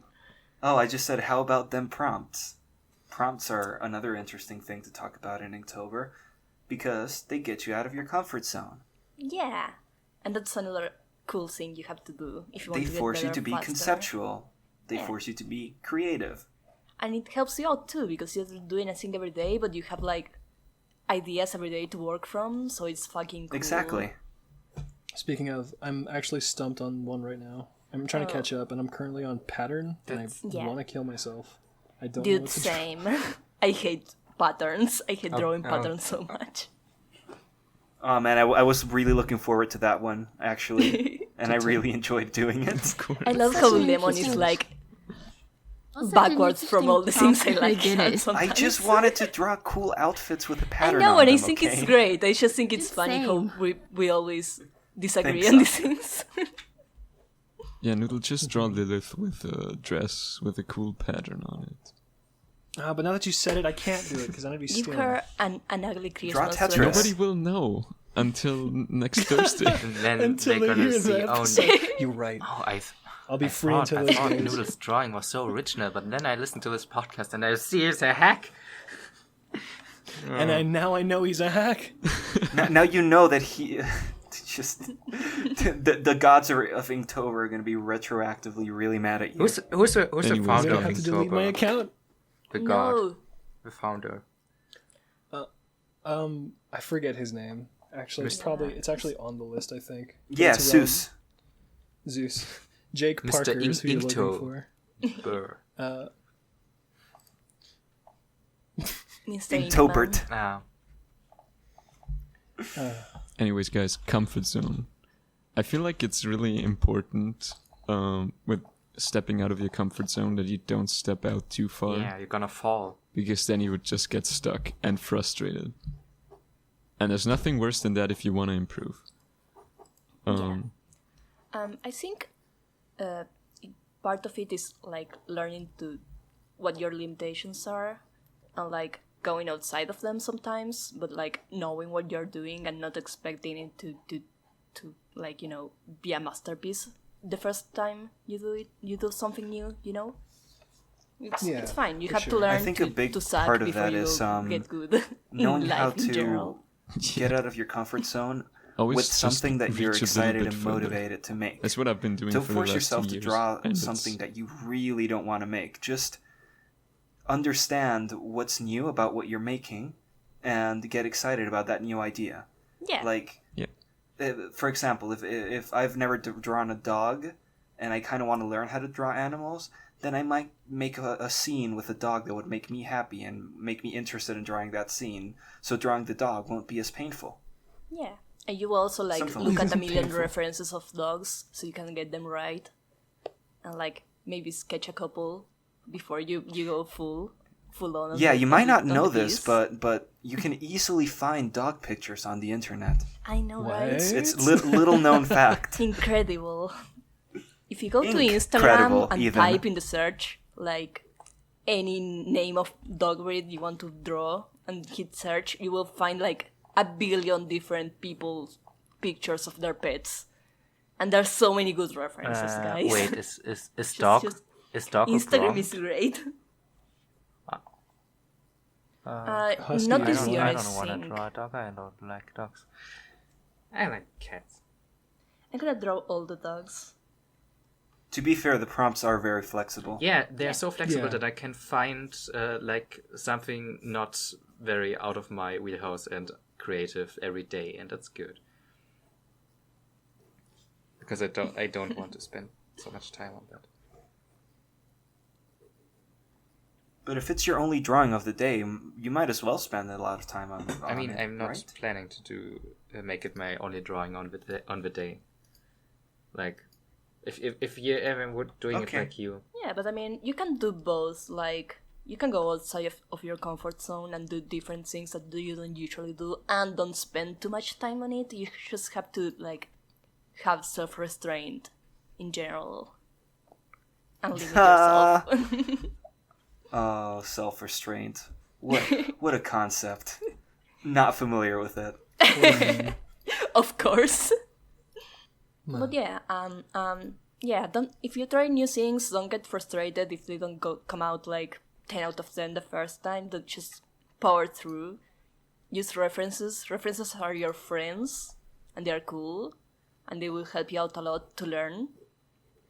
Oh, I just said, how about them prompts? Prompts are another interesting thing to talk about in Inktober because they get you out of your comfort zone. Yeah. And that's another cool thing you have to do if you want They to get force you better to be faster. conceptual. They force you to be creative. And it helps you out too, because you're doing a thing every day, but you have like ideas every day to work from, so it's fucking cool. Exactly. Speaking of, I'm actually stumped on one right now. I'm trying to catch up, and I'm currently on pattern, and I want to kill myself. I don't know what to same. I hate patterns. I hate drawing patterns so much. Oh man, I was really looking forward to that one, actually. And I really enjoyed doing it. I love how Lemon is like backwards from all the things I like. I just wanted to draw cool outfits with a pattern. I know, on and them, I think it's great. I just think it's funny how we always disagree on these things. Yeah, Noodle, just draw Lilith with a dress with a cool pattern on it. But now that you said it, I can't do it because I'm gonna be Give stealing. her an ugly Christmas Tetris. sweater. Nobody will know until next Thursday. And then they're gonna see, You're right. I'll be free I until those thought days. Noodle's drawing was so original, but then I listened to this podcast and I see it's a hack. And now I know he's a hack. now you know that he... Just the gods of Inktober are going to be retroactively really mad at you. Who's the founder of I have to delete my Inktober? account. The god, No. the founder. I forget his name. Actually, it's actually on the list. I think. But Yeah, it's around- Zeus. Jake Mr. Parker is who you're looking Inktober. for. Mr. Inktober. Ah. Anyways, guys, comfort zone. I feel like it's really important with stepping out of your comfort zone that you don't step out too far. Yeah, you're gonna fall. Because then you would just get stuck and frustrated. And there's nothing worse than that if you want to improve. I think part of it is like learning to what your limitations are and like going outside of them sometimes, but like knowing what you're doing and not expecting it to like, you know, be a masterpiece the first time you do something new, you know? It's fine. You have to learn I think a big to suck part of before that you is get good knowing in how life in general. to get out of your comfort zone Always with just something that you're reach a little excited bit and further. motivated to make. That's what I've been doing Don't for force the last 2 yourself to years. draw and something that you really don't want to make. Just understand what's new about what you're making and get excited about that new idea. Yeah. Like, for example, if I've never drawn a dog and I kind of want to learn how to draw animals, then I might make a scene with a dog that would make me happy and make me interested in drawing that scene. So drawing the dog won't be as painful. Yeah. And you also like Something look like at a million painful. references of dogs so you can get them right. And like maybe sketch a couple before you go full on. Yeah, you might not know the this, piece. but you can easily find dog pictures on the internet. I know, What? right? It's little known fact. Incredible. If you go to Incredible, Instagram and even. type in the search like any name of dog breed you want to draw and hit search, you will find like a billion different people's pictures of their pets. And there's so many good references, guys. Wait, is dog Instagram wrong? is great. Husky, not I this don't year, I I don't want to think. draw a dog. I don't like dogs. I like cats. I'm gonna draw all the dogs. To be fair, the prompts are very flexible. Yeah, they're so flexible Yeah. that I can find like something not very out of my wheelhouse and creative every day, and that's good. Because I don't want to spend so much time on that. But if it's your only drawing of the day, you might as well spend a lot of time on I mean, it, I'm not right? planning to make it my only drawing on the day. Like, if you ever were doing Okay. it like you, Yeah, but I mean, you can do both. Like, you can go outside of your comfort zone and do different things that you don't usually do and don't spend too much time on it. You just have to, like, have self-restraint in general. And limit yourself. Oh, self-restraint. What a concept. Not familiar with it. Of course. But yeah, yeah. Don't if you try new things, don't get frustrated if they don't come out like 10 out of 10 the first time. Don't just power through. Use references. References are your friends, and they are cool, and they will help you out a lot to learn.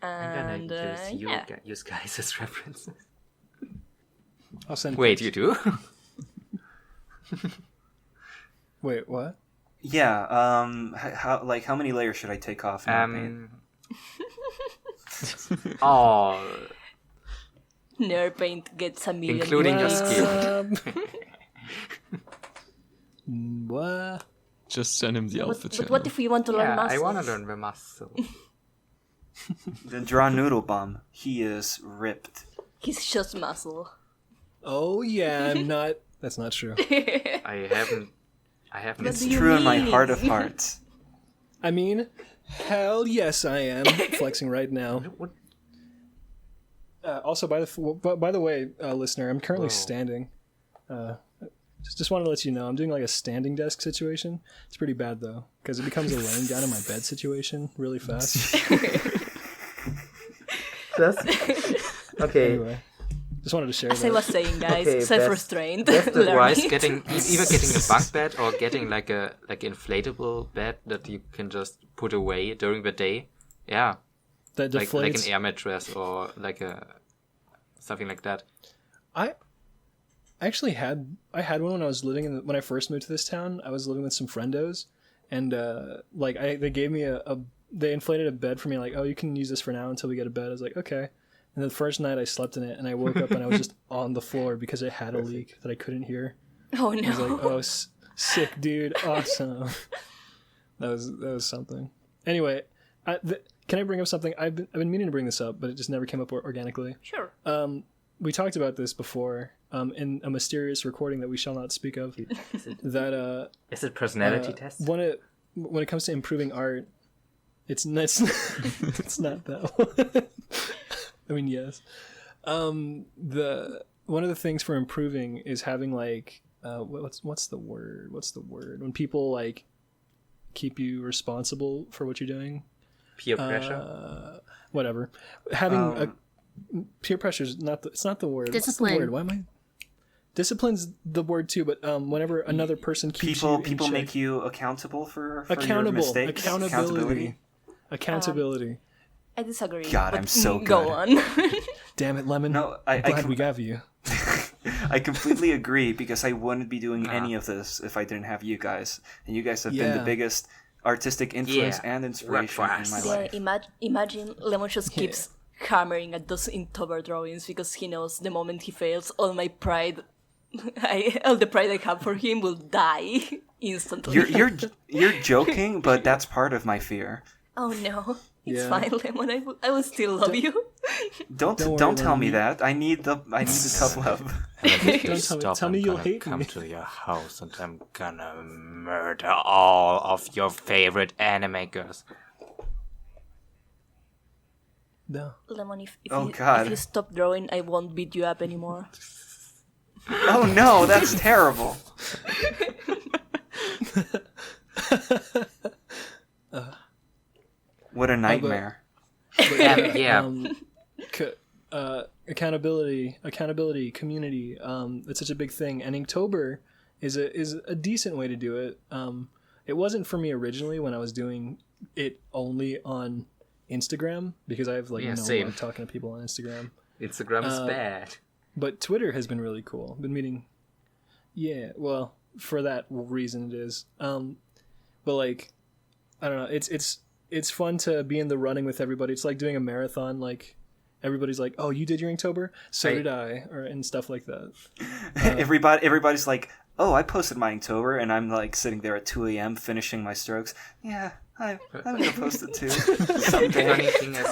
I'm gonna use guys as references. I'll send. Wait, you do? Wait, what? Yeah. How many layers should I take off? Oh. NeverPaint gets a million. Including your skin. What? Just send him the alpha channel. But what if we want to learn muscles? I want to learn the muscle. Then draw Noodlebomb. He is ripped. He's just muscle. Oh yeah, I'm not. That's not true. I haven't. It's true in my heart of hearts. I mean, hell yes, I am flexing right now. Also, by the way, listener, I'm currently standing. Just wanted to let you know, I'm doing like a standing desk situation. It's pretty bad though, because it becomes a laying down in my bed situation really fast. Okay. Anyway, just wanted to share As that. I was saying, guys, self-restraint. Best advice: either getting a bunk bed or getting like inflatable bed that you can just put away during the day. Yeah, That deflates. like an air mattress or like something like that. I actually had one when I was living when I first moved to this town. I was living with some friendos, and they gave me they inflated a bed for me. Like, oh, you can use this for now until we get a bed. I was like, okay. And the first night I slept in it, and I woke up and I was just on the floor because it had a leak that I couldn't hear. Oh no! I was like, oh, sick, dude, awesome. That was something. Anyway, can I bring up something? I've been meaning to bring this up, but it just never came up organically. Sure. We talked about this before in a mysterious recording that we shall not speak of. Is it personality test? When it comes to improving art, it's not that one. I mean, yes. One of the things for improving is having like what's the word? When people like keep you responsible for what you're doing. Peer pressure. Whatever. Having peer pressure is not the word. Discipline. What's the word? Why am I? Discipline's the word too, but whenever another person keeps people you make you accountable for your mistakes. Accountability. I disagree. God, I'm so good. Go on. Damn it, Lemon. No, we got you. I completely agree, because I wouldn't be doing any of this if I didn't have you guys. And you guys have been the biggest artistic influence and inspiration in my life. Imagine Lemon just keeps hammering at those Inktober drawings because he knows the moment he fails, all the pride I have for him will die instantly. You're joking, but that's part of my fear. Oh no. It's fine, Lemon. I will still love you. Don't tell me that. I need the tough love. Tell me you'll hate me. Come to your house and I'm gonna murder all of your favorite anime girls. No. Lemon, if you stop drawing, I won't beat you up anymore. Oh no, that's terrible. What a nightmare. Accountability, community. It's such a big thing, and Inktober is a decent way to do it. It wasn't for me originally when I was doing it only on Instagram, because I have no one talking to people on Instagram. Instagram is bad. But Twitter has been really cool. Been meeting. Yeah, well, for that reason it is. But like, I don't know. It's fun to be in the running with everybody. It's like doing a marathon. Like, everybody's like, "Oh, you did your Inktober? So did I," and stuff like that. Everybody's like, "Oh, I posted my Inktober," and I'm like sitting there at 2 a.m. finishing my strokes. Yeah, I'm gonna post it too. The funny thing is,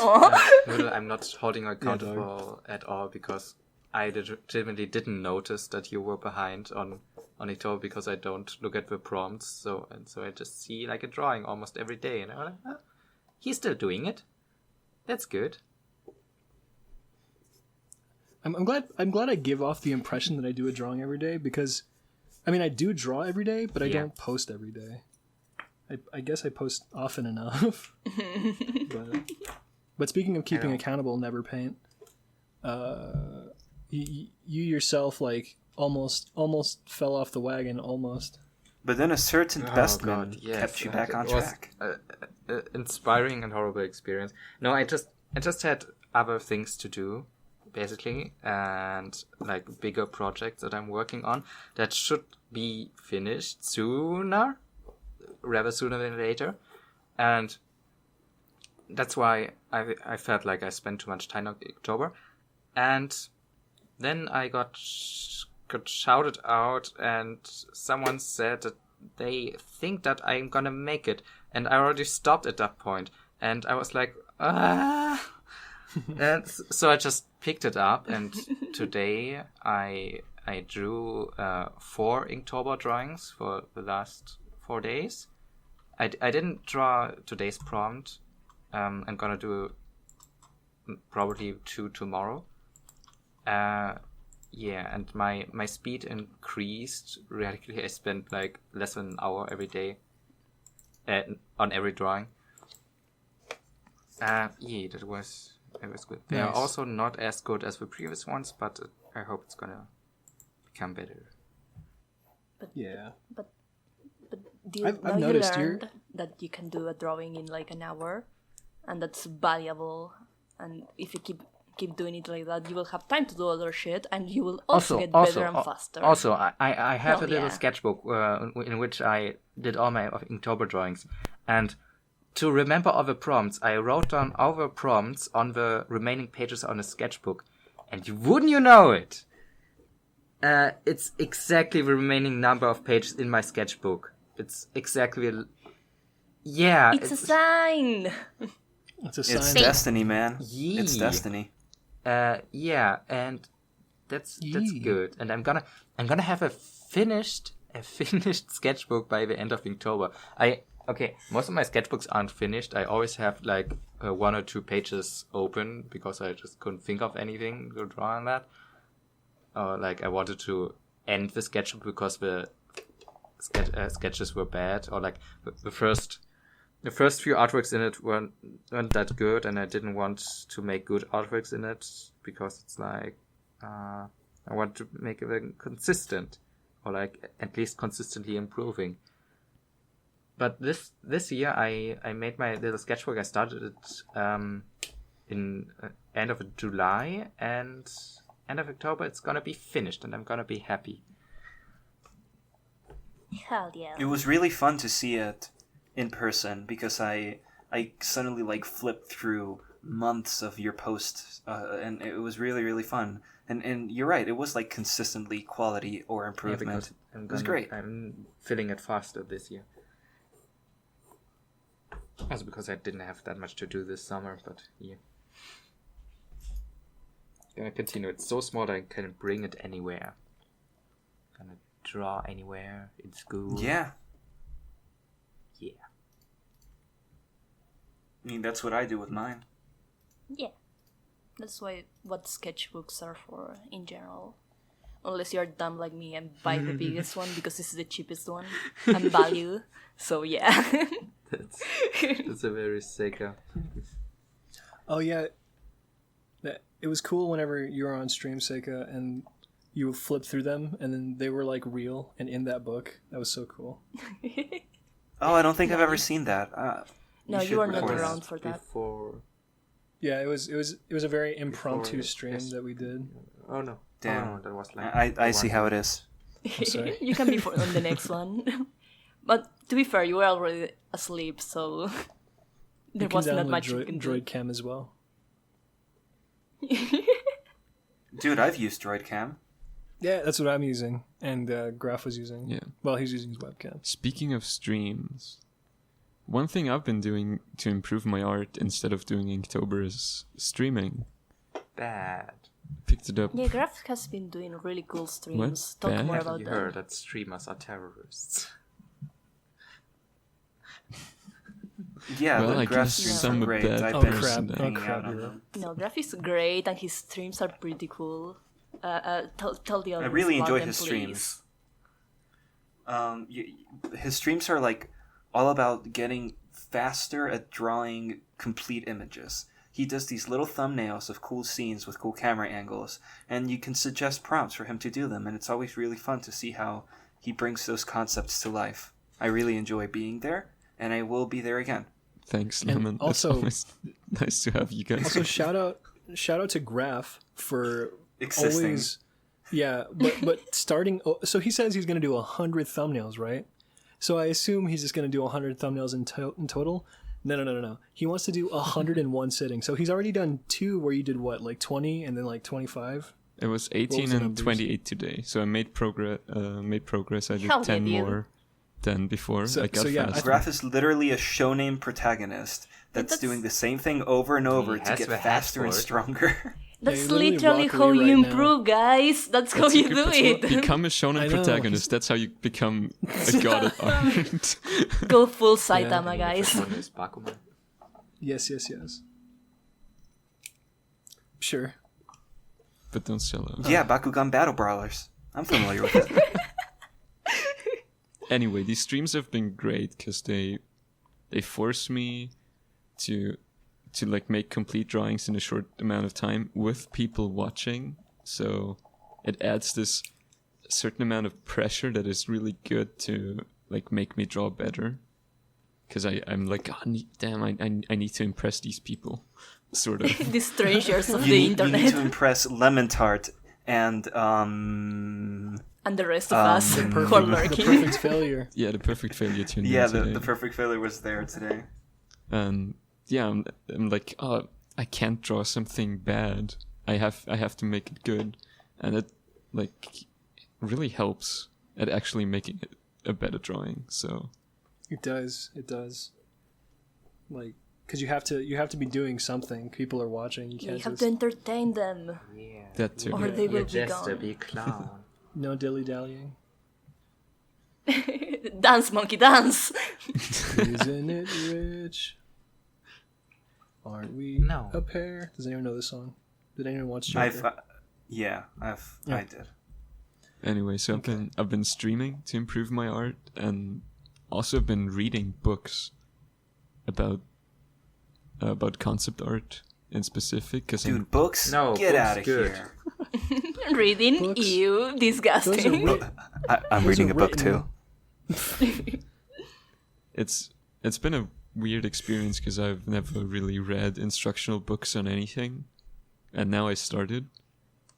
Noodle, I'm not holding you accountable at all, because I legitimately didn't notice that you were behind on Inktober, because I don't look at the prompts. So I just see like a drawing almost every day, and I'm like, oh, he's still doing it. That's good. I'm glad I give off the impression that I do a drawing every day, because I mean I do draw every day, but I don't post every day. I guess I post often enough. But speaking of keeping accountable, NeverPaint, you yourself like almost fell off the wagon, almost. But then a certain bestman kept you back on track. Inspiring and horrible experience. No, I just just had other things to do, basically, and like bigger projects that I'm working on that should be finished rather sooner than later, and that's why I felt like I spent too much time on Inktober, and then I got shouted out, and someone said that they think that I'm gonna make it, and I already stopped at that point, and I was like, and so I just picked it up, and today I drew 4 Inktober drawings for the last 4 days. I didn't draw today's prompt. I'm gonna do probably 2 tomorrow. And my speed increased radically. I spent like less than an hour every day on every drawing. It was good. They are also not as good as the previous ones, but I hope it's gonna become better. But I've noticed you learned that you can do a drawing in like an hour, and that's valuable. And if you keep doing it like that, you will have time to do other shit, and you will also get better and faster. Also, I have a little sketchbook in which I did all my Inktober drawings, and to remember all the prompts, I wrote down all the prompts on the remaining pages on the sketchbook, and wouldn't you know it? It's exactly the remaining number of pages in my sketchbook. It's exactly... Yeah. It's a sign! It's a sign. It's destiny, man. Yeah. It's destiny. And that's good. And I'm gonna have a finished sketchbook by the end of Inktober. Most of my sketchbooks aren't finished. I always have like 1 or 2 pages open because I just couldn't think of anything to draw on that. Or like I wanted to end the sketchbook because the sketches were bad, or like the first few artworks in it weren't that good, and I didn't want to make good artworks in it because it's like I want to make it consistent, or like at least consistently improving. But this year I made my little sketchbook. I started it in end of July, and end of October it's gonna be finished, and I'm gonna be happy. Hell yeah! It was really fun to see it in person because I suddenly like flipped through months of your posts, and it was really, really fun. And you're right, it was like consistently quality or improvement. Yeah, it was great. I'm filling it faster this year. Also because I didn't have that much to do this summer, but yeah. Gonna continue. It's so small that I can bring it anywhere. Gonna draw anywhere in school. Yeah. Yeah. I mean, that's what I do with mine. Yeah. That's what sketchbooks are for in general. Unless you're dumb like me and buy the biggest one because it's the cheapest one and value. So yeah. That's a very Seika. Oh yeah. It was cool whenever you were on stream, Seika, and you would flip through them, and then they were like real and in that book. That was so cool. Oh, I don't think I've ever seen that. No, you were not around for that. Before. Yeah, it was a very impromptu stream that we did. Oh no! Damn, oh, no, that was like I see how it is. I'm sorry. You can be on the next one. But to be fair, you were already asleep, so there wasn't that much you can do. Droid Cam as well. Dude, I've used Droid Cam. Yeah, that's what I'm using, and Graf was using. Yeah. Well, he's using his webcam. Speaking of streams, one thing I've been doing to improve my art instead of doing Inktober is streaming. Bad. Picked it up. Yeah, Graf has been doing really cool streams. What? Talk more Bad? about You them. heard that streamers are terrorists. Yeah, Well, the I Graf guess streams some are great. bad I've Oh been crap! hanging Oh crap! out on You're them. No, Graf is great, and his streams are pretty cool. Tell the audience. really about enjoy them, his please. streams. His streams are like all about getting faster at drawing complete images. He does these little thumbnails of cool scenes with cool camera angles, and you can suggest prompts for him to do them, and it's always really fun to see how he brings those concepts to life. I really enjoy being there, and I will be there again. Thanks, Lemon. Also, it's always nice to have you guys. Also, shout out to Graf for Existing. always. Yeah, but starting. So he says he's going to do 100 thumbnails, right? So I assume he's just going to do 100 thumbnails in total. No. He wants to do 101 sitting. So he's already done 2 where you did what, like 20 and then like 25. It was 18 and 28 today, so I made progress. I did 10 more than before. I got faster. Graf is literally a shonen protagonist that's doing the same thing over and over to get faster and stronger. That's literally how you improve, guys. That's how you do it. Become a shonen protagonist. That's how you become a god at art. Go full Saitama, guys. Yes. Sure. But don't sell out. Yeah, Bakugan Battle Brawlers. I'm familiar with it. Anyway, these streams have been great because they force me to like make complete drawings in a short amount of time with people watching. So it adds this certain amount of pressure that is really good to like make me draw better. Because I'm like, I need to impress these people, sort of. The strangers of the internet. You need to impress LemonTart and the rest of us who are lurking. The perfect failure. Yeah, the perfect failure tuned in today. The perfect failure was there today. And yeah, I'm like, oh, I can't draw something bad. I have to make it good, and it like really helps at actually making it a better drawing. So it does. Like, because you have to be doing something. People are watching. You have to entertain them. Yeah. That too. Or they will be just gone. a big clown. No dilly-dallying. Dance, monkey, dance! Isn't it rich? Aren't we a pair? Does anyone know this song? Did anyone watch Joker? I did. Anyway, so I've been streaming to improve my art, and also been reading books about concept art in specific. Books? No, get out of here. Reading? Books? Ew, disgusting. I'm reading a book too. It's been a weird experience because I've never really read instructional books on anything, and now I started,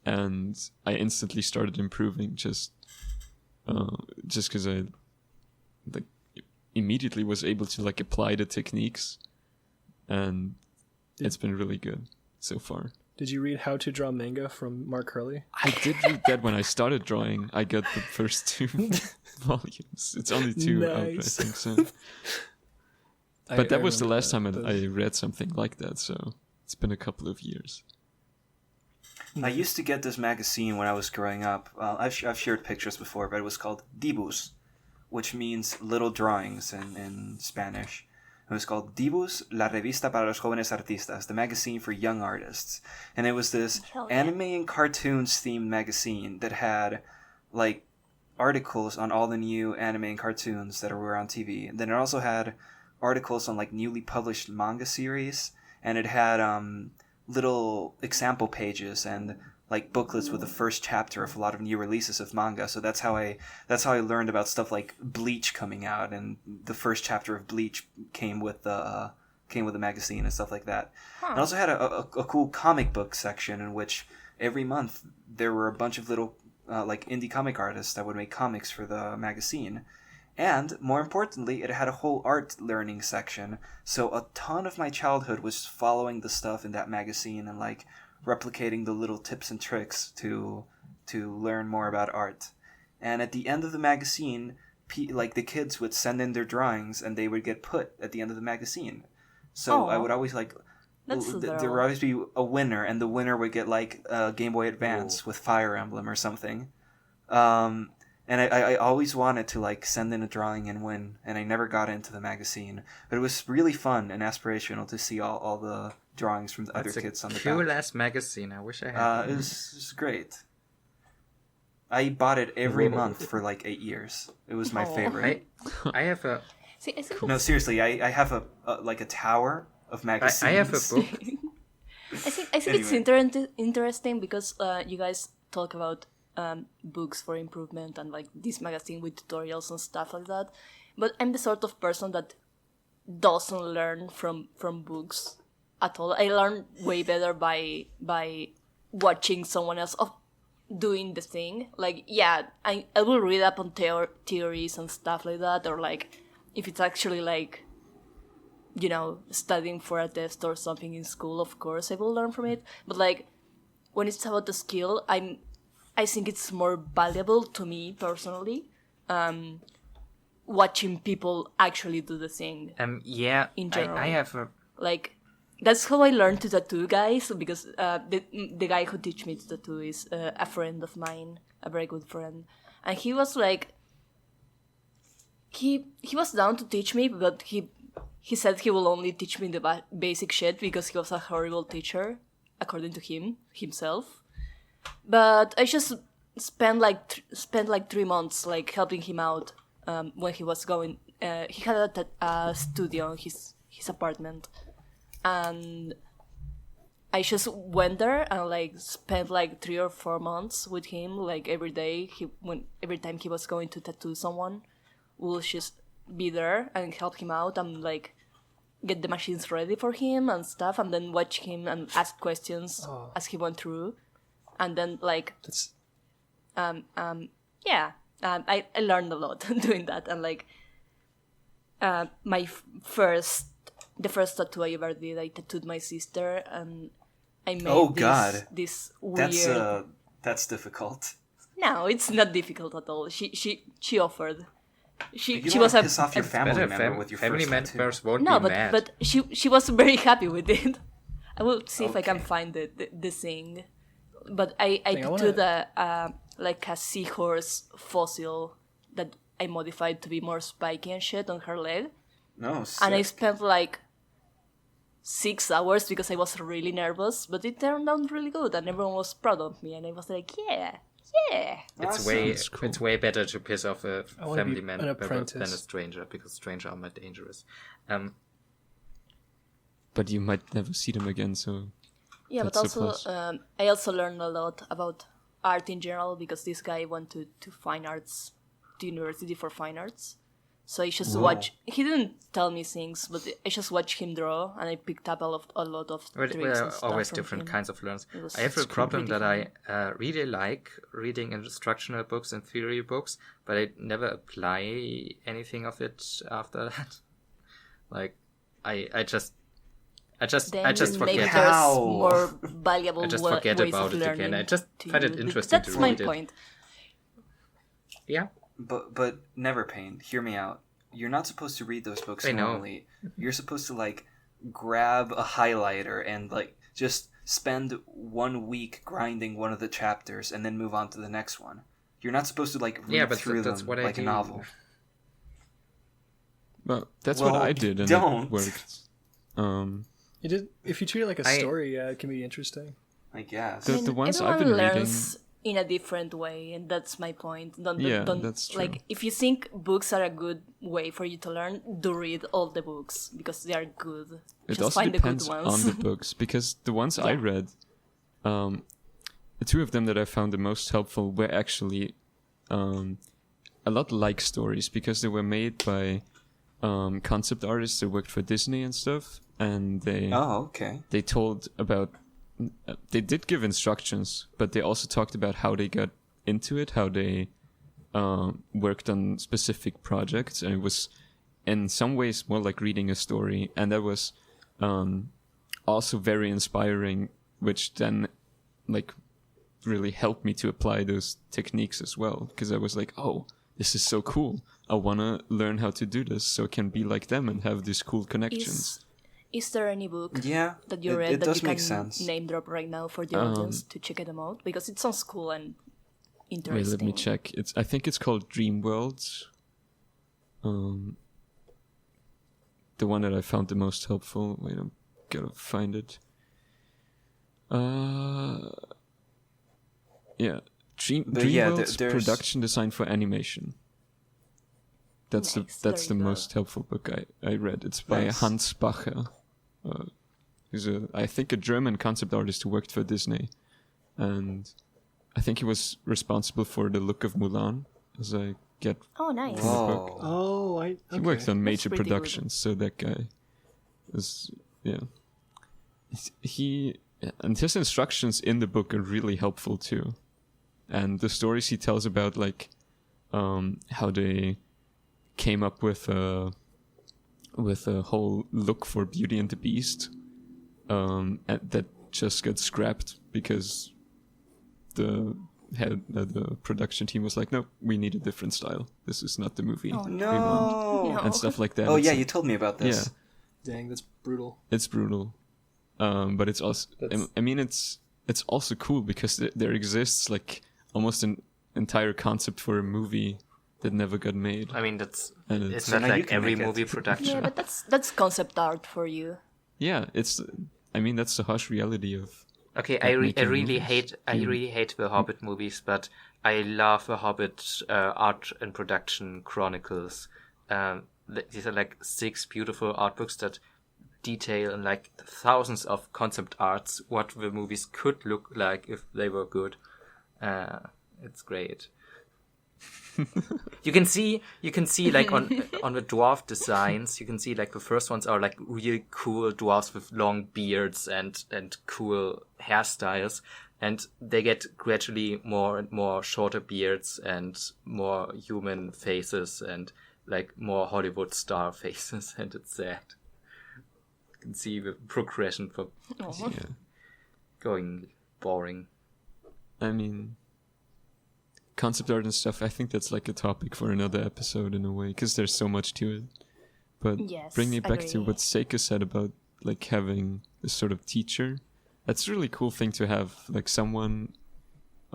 and I instantly started improving just because I like immediately was able to like apply the techniques, and it's been really good so far. Did you read How to Draw Manga from Mark Hurley? I did read that when I started drawing. I got the first 2 volumes. It's only 2 out, I think so. But that was the last time I read something like that, so it's been a couple of years. I used to get this magazine when I was growing up. I've shared pictures before, but it was called Dibus, which means little drawings in Spanish. It was called Dibus, la revista para los jóvenes artistas, the magazine for young artists. And it was this anime and cartoons themed magazine that had like articles on all the new anime and cartoons that were on TV. And then it also had articles on like newly published manga series, and it had little example pages and like booklets with the first chapter of a lot of new releases of manga. So that's how I learned about stuff like Bleach coming out, and the first chapter of Bleach came with the magazine and stuff like that. It also had a cool comic book section in which every month there were a bunch of little like indie comic artists that would make comics for the magazine. And more importantly, it had a whole art learning section. So a ton of my childhood was following the stuff in that magazine and like replicating the little tips and tricks to learn more about art. And at the end of the magazine, like the kids would send in their drawings and they would get put at the end of the magazine. So I would always like there would always be a winner, and the winner would get like a Game Boy Advance with Fire Emblem or something. And I always wanted to like send in a drawing and win, and I never got into the magazine. But it was really fun and aspirational to see all the drawings from the other kids on the back. Cool ass magazine. I wish I had. It was great. I bought it every month for like 8 years. It was my favorite. I have a. See, I think no, seriously, I have a like a tower of magazines. I have a book. I think anyway. It's interesting because you guys talk about books for improvement and like this magazine with tutorials and stuff like that. But I'm the sort of person that doesn't learn from books at all. I learn way better by watching someone else doing the thing. Like, yeah, I will read up on theories and stuff like that, or like if it's actually like, you know, studying for a test or something in school, of course I will learn from it. But like when it's about the skill, I think it's more valuable to me personally, watching people actually do the thing. Yeah, in general. I have a... Like, that's how I learned to tattoo, guys, because the guy who teach me to tattoo is a friend of mine, a very good friend. And he was like, he was down to teach me, but he said he will only teach me the basic shit because he was a horrible teacher, according to himself. But I just spent like 3 months like helping him out when he was going. He had a studio in his apartment, and I just went there and like spent like 3 or 4 months with him. Like every day, every time he was going to tattoo someone, we'll just be there and help him out and like get the machines ready for him and stuff, and then watch him and ask questions as he went through. And then, like, I learned a lot doing that. And, like, the first tattoo I ever did, I tattooed my sister, and I made this weird... That's difficult. No, it's not difficult at all. She offered. She was a piss off your family member with your family first members won't no, be mad. but she was very happy with it. I will see if I can find the thing. But I tattooed like a seahorse fossil that I modified to be more spiky and shit on her leg. No, sick. And I spent like 6 hours because I was really nervous, but it turned out really good and everyone was proud of me, and I was like, yeah. It's way better to piss off a family member than a stranger, because strangers are more dangerous. But you might never see them again, so... Yeah, but also, I also learned a lot about art in general, because this guy went to fine arts, to University for Fine Arts. So I just watched... He didn't tell me things, but I just watched him draw, and I picked up a lot of tricks and stuff always from different him. kinds of learns. I have a problem that I really like reading instructional books and theory books, but I never apply anything of it after that. Like, I just forget how more valuable I just forget ways about of it again. I just find it interesting That's to my read it. point. Yeah. But NeverPaint, hear me out. You're not supposed to read those books normally. You're supposed to like grab a highlighter and like just spend 1 week grinding one of the chapters and then move on to the next one. You're not supposed to like read through them like a novel. Well, that's what I did, and it worked. You did. If you treat it like a story, it can be interesting. I guess. The ones I've been learns reading in a different way, and that's my point. Don't that's true. Like, if you think books are a good way for you to learn, do read all the books because they are good. It Just also find depends the good on ones. the books, because the ones I read, the 2 of them that I found the most helpful were actually a lot like stories, because they were made by concept artists that worked for Disney and stuff, and they told about... They did give instructions, but they also talked about how they got into it, how they worked on specific projects, and it was in some ways more like reading a story, and that was also very inspiring, which then like really helped me to apply those techniques as well, because I was like, oh, this is so cool. I want to learn how to do this so I can be like them and have these cool connections. Is there any book that you read that you can name drop right now for the audience to check them out? Because it sounds cool and interesting. Wait, let me check. I think it's called Dream Worlds. The one that I found the most helpful. Wait, I'm gonna find it. Dream Worlds production design for animation. That's the most helpful book I read. It's by Hans Bacher. He's I think a German concept artist who worked for Disney, and I think he was responsible for the look of Mulan, as I get nice. from the book. Oh, He worked on major pretty productions, so that guy is he and his instructions in the book are really helpful too, and the stories he tells about like how they came up with a whole look for Beauty and the Beast that just got scrapped because the production team was like, no, we need a different style. This is not the movie. Oh, no. And stuff like that. Oh, yeah, you told me about this. Yeah. Dang, that's brutal. It's brutal. But it's also, it's also cool because there exists like almost an entire concept for a movie that never got made. I mean, it's So not now you like can every make it. movie production. Yeah, but that's concept art for you. Yeah, that's the harsh reality of. Okay, like I making really movies. hate the Hobbit movies, but I love the Hobbit art and production chronicles. These are like 6 beautiful art books that detail in like thousands of concept arts what the movies could look like if they were good. It's great. You can see like on the dwarf designs, you can see like the first ones are like really cool dwarves with long beards and cool hairstyles, and they get gradually more and more shorter beards and more human faces and like more Hollywood star faces, and it's sad. You can see the progression from going boring. I mean, concept art and stuff, I think that's like a topic for another episode in a way, because there's so much to it. But Yes, bringing it back to agree. what Seika said about like having this sort of teacher, that's a really cool thing to have, like someone,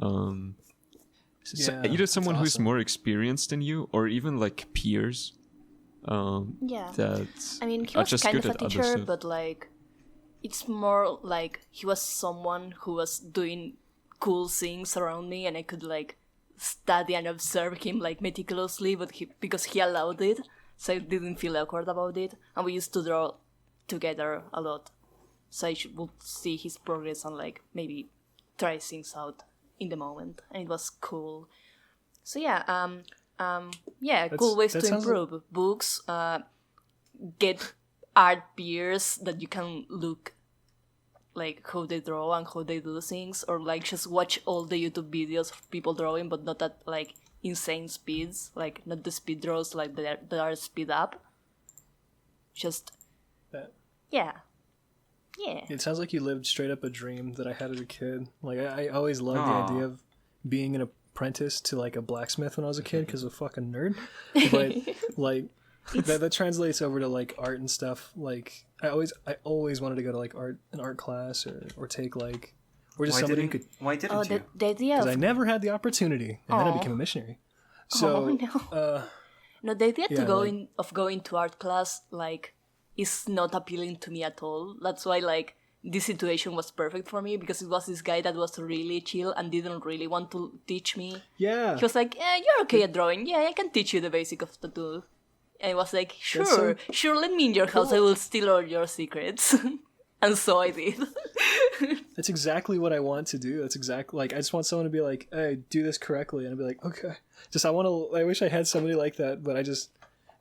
Yeah, either someone that's who's awesome. more experienced than you, or even like peers. Yeah. That I mean, he are was just kind good of a at other teacher, stuff. but like, it's more like he was someone who was doing cool things around me, and I could like study and observe him like meticulously, but because he allowed it, so I didn't feel awkward about it, and we used to draw together a lot, so I would see his progress and like maybe try things out in the moment, and it was cool. So yeah, cool ways that to sounds improve books. Get art peers that you can look like how they draw and how they do things, or like just watch all the YouTube videos of people drawing, but not at like insane speeds, like not the speed draws like that are speed up. Just That- yeah. It sounds like you lived straight up a dream that I had as a kid. Like I always loved Aw. the idea of being an apprentice to like a blacksmith when I was a kid because I'm a fucking nerd. But like that translates over to like art and stuff. Like I always wanted to go to like an art class or take like or just somebody who could. Why didn't Oh, you? the idea Because I of never had the opportunity, and then I Aw. became a missionary. So no. No, the idea yeah, going to art class like is not appealing to me at all. That's why like this situation was perfect for me, because it was this guy that was really chill and didn't really want to teach me. yeah, He was like, "You're okay at drawing. Yeah, I can teach you the basic of tattoo." And I was like, "Sure, sure. Let me in your house. I will steal all your secrets." And so I did. that's exactly what I want to do. That's exactly like I just want someone to be like, "Hey, do this correctly," and I'd be like, "Okay." I wish I had somebody like that, but I just.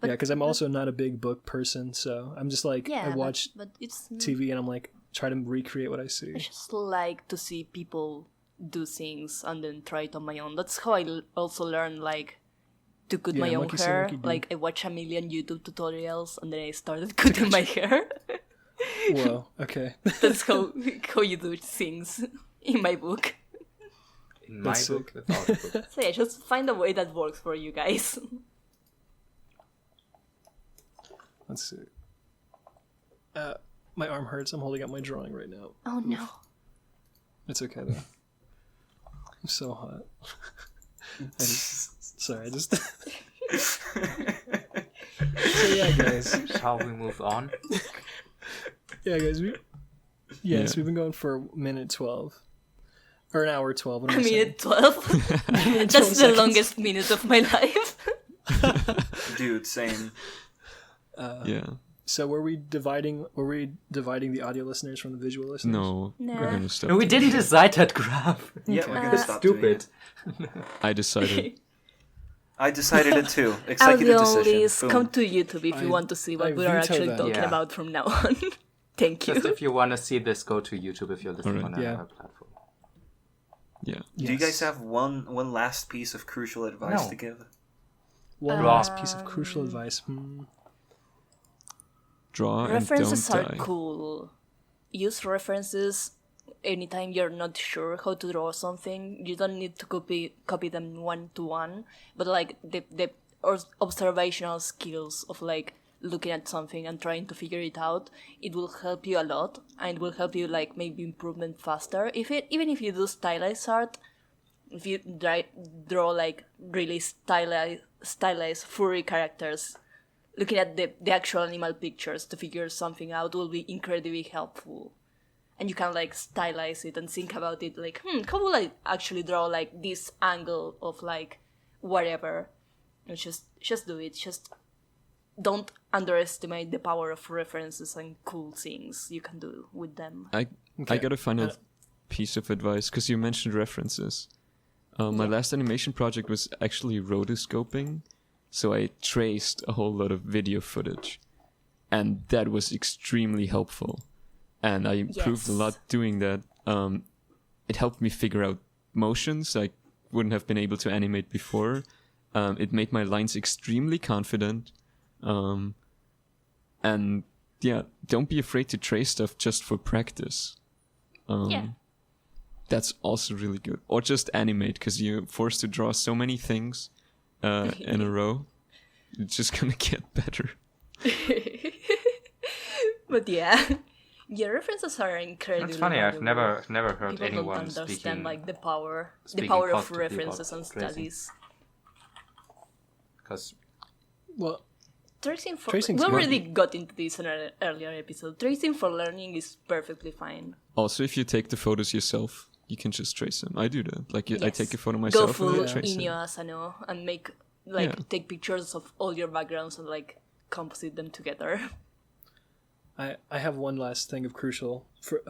Yeah, because I'm also not a big book person, so I'm just like Yeah, I watch but it's TV and I'm like try to recreate what I see. I just like to see people do things and then try it on my own. That's how I also learned like to cut my own monkey see, hair. monkey do. Like I watched a million YouTube tutorials and then I started cutting my hair. Whoa, okay. That's how you do things in my book. In my That's book, sick. without a book. So yeah, just find a way that works for you guys. Let's see. My arm hurts. I'm holding up my drawing right now. Oh no. It's okay though. I'm so hot. Sorry, I just. So yeah, guys. Shall we move on? Yeah, guys. Yeah. We've been going for a minute 12, or an hour 12. What am I I mean, saying? at 12. That's 12 the seconds. longest minute of my life. Dude, same. yeah. So were we dividing the audio listeners from the visual listeners? No, No. we're gonna stop. No, we didn't decide that, Graf. Yeah, we're gonna stop doing Stupid. it. I decided. I decided it too. Executive decision. Come to YouTube if you want to see what we are actually talking about from now on. Thank you. Just if you want to see this, go to YouTube if you're listening on another platform. Yeah. Do you guys have one last piece of crucial advice to give? One last piece of crucial advice. Draw references and don't are die. cool. Use references anytime you're not sure how to draw something. You don't need to copy them one to one, but like the observational skills of like looking at something and trying to figure it out, it will help you a lot, and it will help you like maybe improvement faster. Even if you do stylized art, if you draw like really stylized furry characters, looking at the actual animal pictures to figure something out will be incredibly helpful. And you can like stylize it and think about it like, how will I actually draw like this angle of like whatever? And just do it. Just don't underestimate the power of references and cool things you can do with them. I got a final piece of advice, because you mentioned references. My last animation project was actually rotoscoping, so I traced a whole lot of video footage, and that was extremely helpful. And I improved a lot doing that. It helped me figure out motions I wouldn't have been able to animate before. It made my lines extremely confident. And yeah, don't be afraid to trace stuff just for practice. That's also really good. Or just animate, because you're forced to draw so many things in a row. It's just gonna get better. But yeah, references are incredibly. It's funny. valuable. I've never heard People anyone don't understand speaking like the power of positively references about and tracing. studies. Because Tracing for Tracing's we good. already got into this in an earlier episode. Tracing for learning is perfectly fine. Also, if you take the photos yourself, you can just trace them. I do that. Like, I Yes. take a photo Go myself full and I trace Inyo it. Asano and make Yeah. take pictures of all your backgrounds and like composite them together. I have one last thing of crucial for,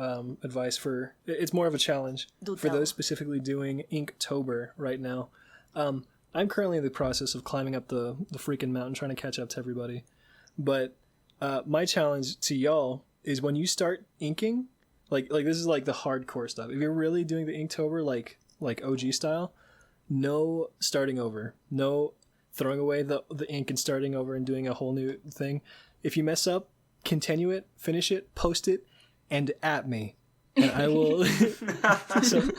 advice for... It's more of a challenge Do for tell. those specifically doing Inktober right now. I'm currently in the process of climbing up the freaking mountain, trying to catch up to everybody. But my challenge to y'all is when you start inking, like this is like the hardcore stuff. If you're really doing the Inktober like OG style, no starting over. No throwing away the ink and starting over and doing a whole new thing. If you mess up, continue it, finish it, post it, and at me. And I will. So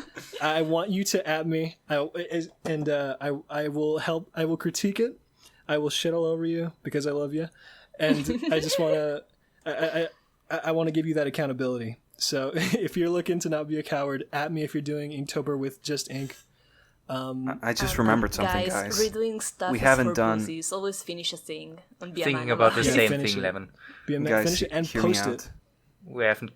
I want you to at me. I will help. I will critique it. I will shit all over you because I love you, and I just want to. I want to give you that accountability. So if you're looking to not be a coward, at me if you're doing Inktober with just ink. I just remembered something, guys. Redoing stuff We is haven't for done- pussies. Always finish a thing and be a thinking man about the it. same finish thing, it. Lemon. Be a man, Guys, finish it and hear me post out. it. We haven't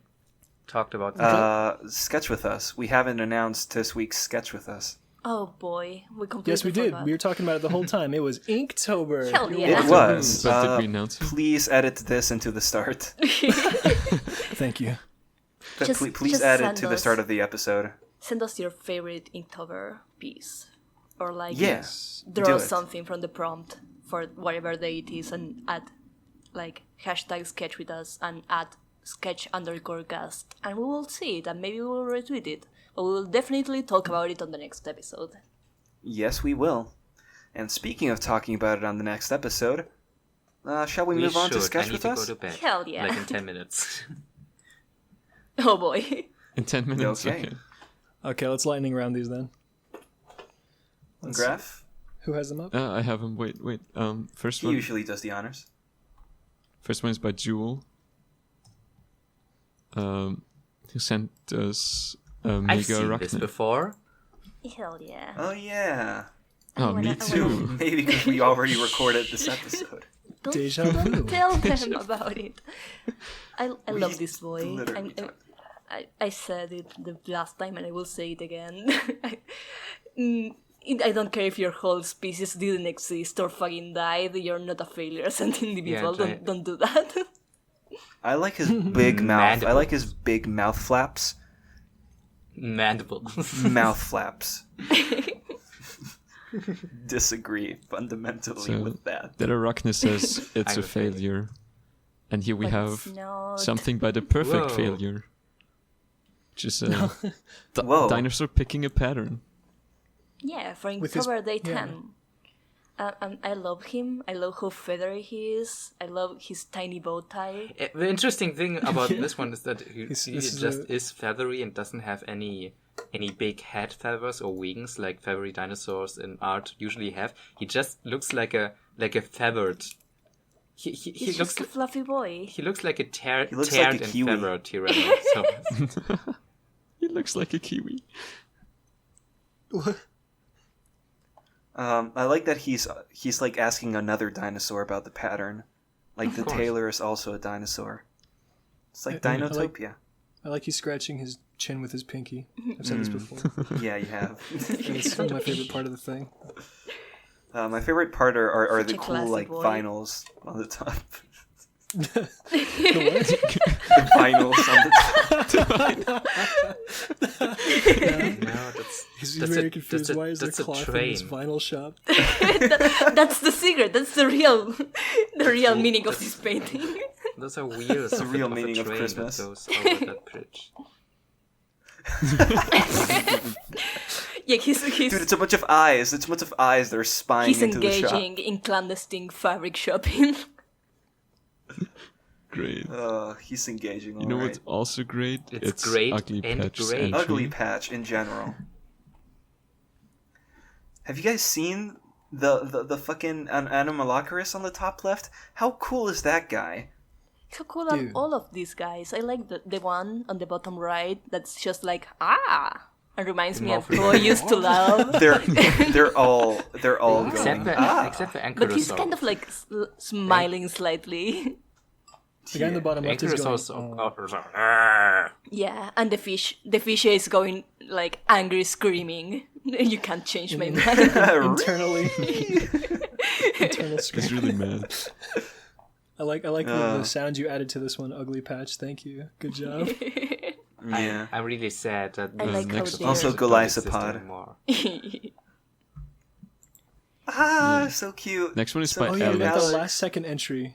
talked about that. Sketch with us. We haven't announced this week's Sketch with us. Oh boy, we completely Yes, we did. forgot. We were talking about it the whole time. It was Inktober. Hell You're yeah. It welcome. was. But did we announce it? Please edit this into the start. Thank you. Please just add it send to the us- start of the episode. Send us your favorite Inktober piece, or like Yes. draw do it. something from the prompt for whatever day it is, and add like hashtag sketch with us and add sketch_cast, and we will see it and maybe we will retweet it. But we will definitely talk about it on the next episode. Yes, we will. And speaking of talking about it on the next episode, shall we move on to should. Sketch I need with to us? go to bed. Hell yeah. Like in 10 minutes. Oh boy. In 10 minutes? Okay. Okay, let's lightning round these then. Graf? Who has them up? I have them. Wait. First He one. usually does the honors. First one is by Jule. Who sent us I've seen this Megarachne. before. Hell yeah. Oh, yeah. Oh, me too. Maybe because we already recorded this episode. Don't Deja vu. tell them about it. I We love this boy. literally talked. I said it the last time and I will say it again. I don't care if your whole species didn't exist or fucking died. You're not a failure as an individual. Yeah, don't do that. I like his big mouth. I like his big mouth flaps. Mandible. Mouth flaps. disagree fundamentally with that. Megarachne says it's a failure. And here we have something by the perfect failure. Which is Dinosaur picking a pattern. Yeah, for Inktober Day 10. I love him. I love how feathery he is. I love his tiny bow tie. The interesting thing about this one is that he is feathery and doesn't have any big head feathers or wings like feathery dinosaurs in art usually have. He just looks like a feathered. He looks like a fluffy boy. He looks like a feathered Tyrannosaurus. He looks like a kiwi. What? I like that he's like asking another dinosaur about the pattern. Like the tailor is also a dinosaur. It's like Dinotopia. I like he's scratching his chin with his pinky. I've said this before. Yeah, you have. It's my favorite part of the thing. My favorite part are the cool like vinyls on the top. The what? The vinyls on the top. He's very confused. Why is there cloth in this vinyl shop? That's the secret. That's the real meaning of this painting. Those are wheels. The real meaning of Christmas. That goes over that bridge. Yeah, he's dude, it's a bunch of eyes. It's a bunch of eyes that are spying into the shop. He's engaging in clandestine fabric shopping. Great. He's engaging. You know what's also great? It's great Ugly and Patch great. entry. Ugly Patch in general. Have you guys seen the fucking Anomalocaris on the top left? How cool is that guy? So cool on all of these guys. I like the one on the bottom right that's just like and reminds me of who I used to love. They're all except going except the Ankylosaur. But he's kind of like smiling slightly. The guy in the bottom left is going. Yeah, and the fish is going like angry, screaming. You can't change my mind. Internally. Internal scream. He's really mad. I like the sound you added to this one, Ugly Patch. Thank you. Good job. Yeah. I'm really sad that I like next also Golisopod. So cute. Next one is by Alex. Alex. The last second entry.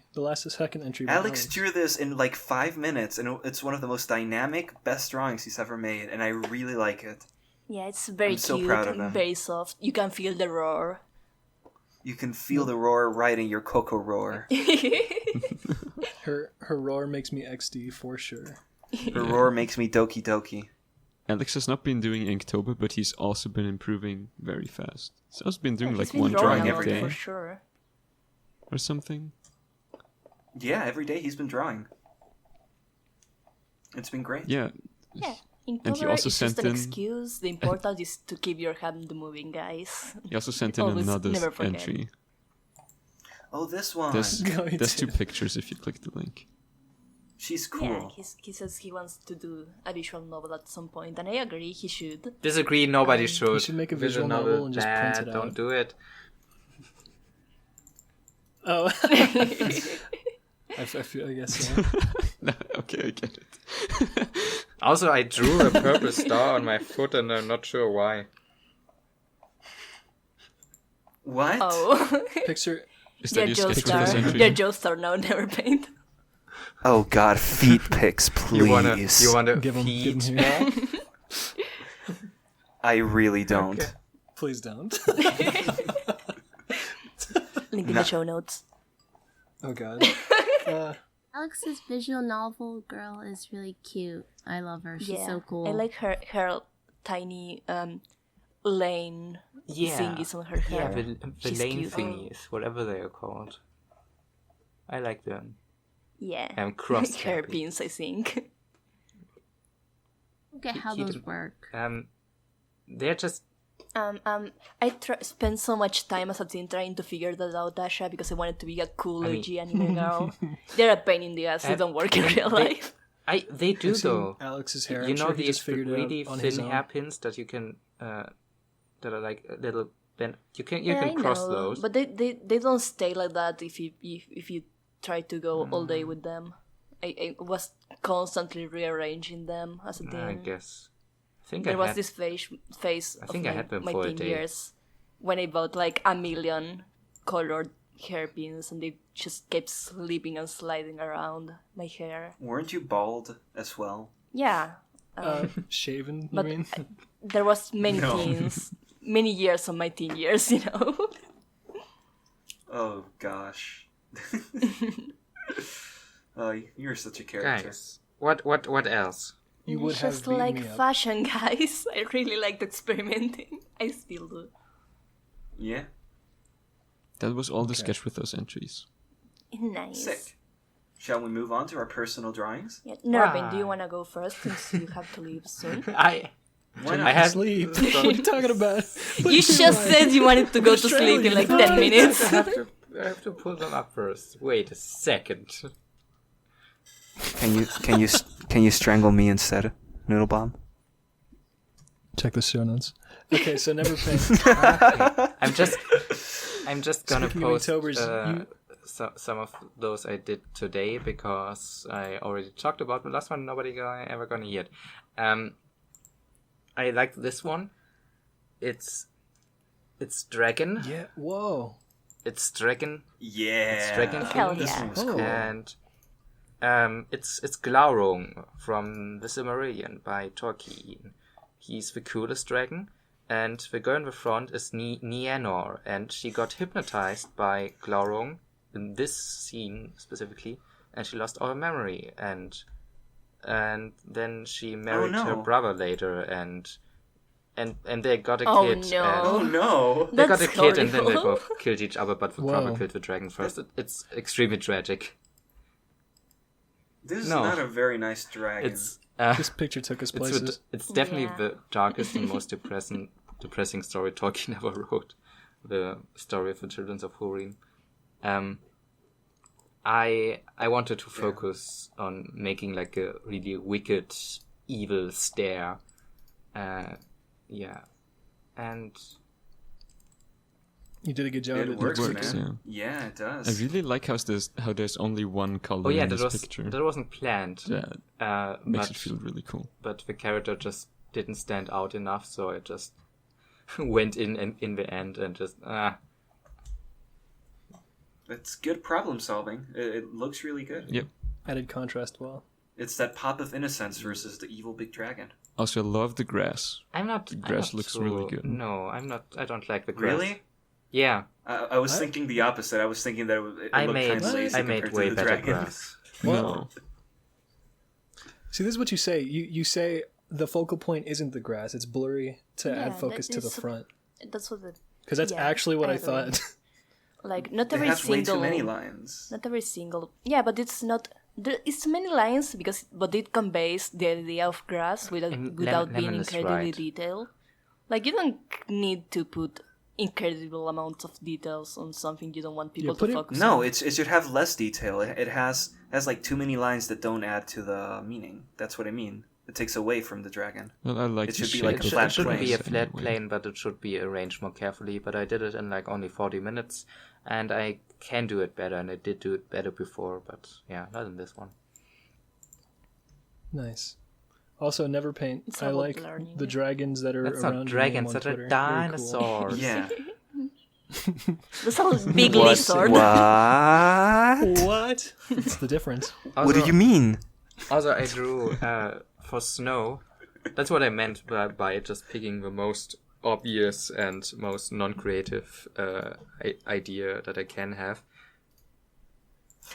Alex drew this in like 5 minutes, and it's one of the most dynamic, best drawings he's ever made, and I really like it. Yeah, it's very cute so proud of him. Very soft. You can feel the roar. You can feel the roar right in your Coco roar. Her roar makes me XD for sure. Her roar makes me Doki Doki. Alex has not been doing Inktober, but he's also been improving very fast. He's also been doing like been one drawing every day for sure. or something. Yeah, every day he's been drawing. It's been great. Yeah. Inktober And he also is sent just an in- excuse. The important is to keep your hand moving, guys. He also sent in Always another never forget. entry. Oh, this one. There's two pictures if you click the link. She's Yeah, cool. he says he wants to do a visual novel at some point, and I agree, he should. Disagree, nobody should. You should make a visual novel and just print it out. Don't do it. Oh. I guess so. No, okay, I get it. Also, I drew a purple star on my foot and I'm not sure why. What? Oh. Picture. Is that your sketch for this Joestar. entry? Your Joestar now, NeverPaint. Oh god, feet pics, please. You wanna Give him feed? here. I really don't. Okay. Please don't. Link in the show notes. Oh god. Alex's visual novel girl is really cute. I love her. She's so cool. I like her tiny lane thingies on her hair. Yeah, the She's lane cute. thingies, whatever they are called. I like them. Yeah. And cross hairpins, I think. Look at how those work. They're just. I spent so much time as a teen trying to figure that out, Asha, because I wanted to be a cool OG anime girl. They're a pain in the ass. They don't work in real life. They do though. Alex's hair. You know he these just figured really it out on his thin own. hairpins that you can, that are like a little bent. You can I cross know, those. but they don't stay like that if you try to go all day with them. I was constantly rearranging them as a teen. I guess. I think There I was had, this phase I think of I had them my for a teen day. years when I bought like 1,000,000 colored hairpins and they just kept slipping and sliding around my hair. Weren't you bald as well? Yeah. Shaven, you But mean? there was many many years of my teen years, you know. Oh, gosh. Oh, you're such a character. Guys, what else? You would have just beaten like me up. fashion, guys. I really liked experimenting. I still do. Yeah? That was all the Sketch with Us entries. Nice. Sick. Shall we move on to our personal drawings? Yeah. Nervin, do you want to go first since you have to leave soon? I Why not? I had Sleep. What are you talking about? You just said you wanted to go to sleep in like 10 minutes. I have to pull them up first. Wait a second. Can you strangle me instead, Noodlebomb? Check the show notes. Okay, so NeverPaint. I'm just gonna Speaking of post Inktober's, some of those I did today because I already talked about the last one. Nobody ever gonna hear it. I like this one. It's dragon. Yeah. Whoa. It's dragon. Yeah. It's dragon. Hell This yeah. one was cool. And it's Glaurung from the Silmarillion by Torri. He's the coolest dragon. And the girl in the front is Nienor, and she got hypnotized by Glaurung in this scene specifically, and she lost all her memory, and then she married her brother later, and they got a kid. No. Oh no. They got a That's kid, and then they horrible. both killed each other, but the brother killed the dragon first. It's extremely tragic. This is No. not a very nice dragon. It's This picture took us It's, places. it's definitely Yeah. the darkest and most depressing story Tolkien ever wrote. The story of the Children of Húrin. I wanted to focus on making like a really wicked, evil stare. And You did a good job. It works, works, man. Yeah, it does. I really like how there's only one color in this picture. that wasn't planned. Yeah, makes it feel really cool. But the character just didn't stand out enough, so it just went in the end and just It's good problem solving. It looks really good. Yep. Added contrast well. It's that pop of innocence versus the evil big dragon. Also, I love the grass. The grass looks really good. No, I'm not. I don't like the grass. Really? Yeah. I was thinking the opposite. I was thinking that it looked I kind of lazy made compared way to the better dragon. grass. No. See, this is what you say. You say the focal point isn't the grass. It's blurry to add focus to the front. That's what it... Because that's actually what I agree. thought. Like, not It every has way single... too many lines. Not every single... Yeah, but it's not... It's many lines, but it conveys the idea of grass without being Lemon is incredibly right. detailed. Like, you don't need to put incredible amounts of details on something you don't want people to focus on. No, it should have less detail. It has like too many lines that don't add to the meaning. That's what I mean. It takes away from the dragon. Well, I like It the should be like shape a of flat It shouldn't plane. be a flat anyway. plane, but it should be arranged more carefully. But I did it in like only 40 minutes, and I can do it better, and I did do it better before, but yeah, not in this one. Nice. Also, NeverPaint. It's I about like learning. the dragons that are That's around not your name dragons, on that Twitter. are Very cool. dinosaurs. Yeah. That's a big lizard. What? What? It's the difference. What do you mean? Also, I drew for snow. That's what I meant by just picking the most obvious and most non-creative idea that I can have.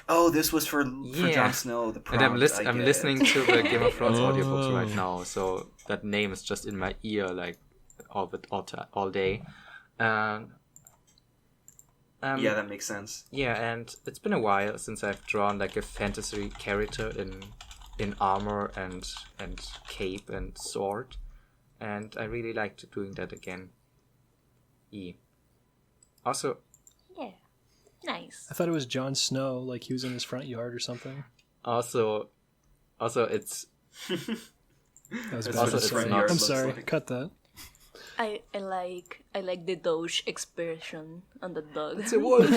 Oh, this was for Yeah. Jon Snow. The And I'm, prompt, I I'm get listening it. to the Game of Thrones Oh. audiobooks right now, so that name is just in my ear like all day. Yeah, that makes sense. Yeah, and it's been a while since I've drawn like a fantasy character in armor and cape and sword, and I really liked doing that again. Also, Yeah. Nice. I thought it was Jon Snow, like he was in his front yard or something. also, it's That was It's bad. also- it's Sorry. not- I'm looks sorry. like. Cut that. I like the Doge expression on the dog. it's a wolf.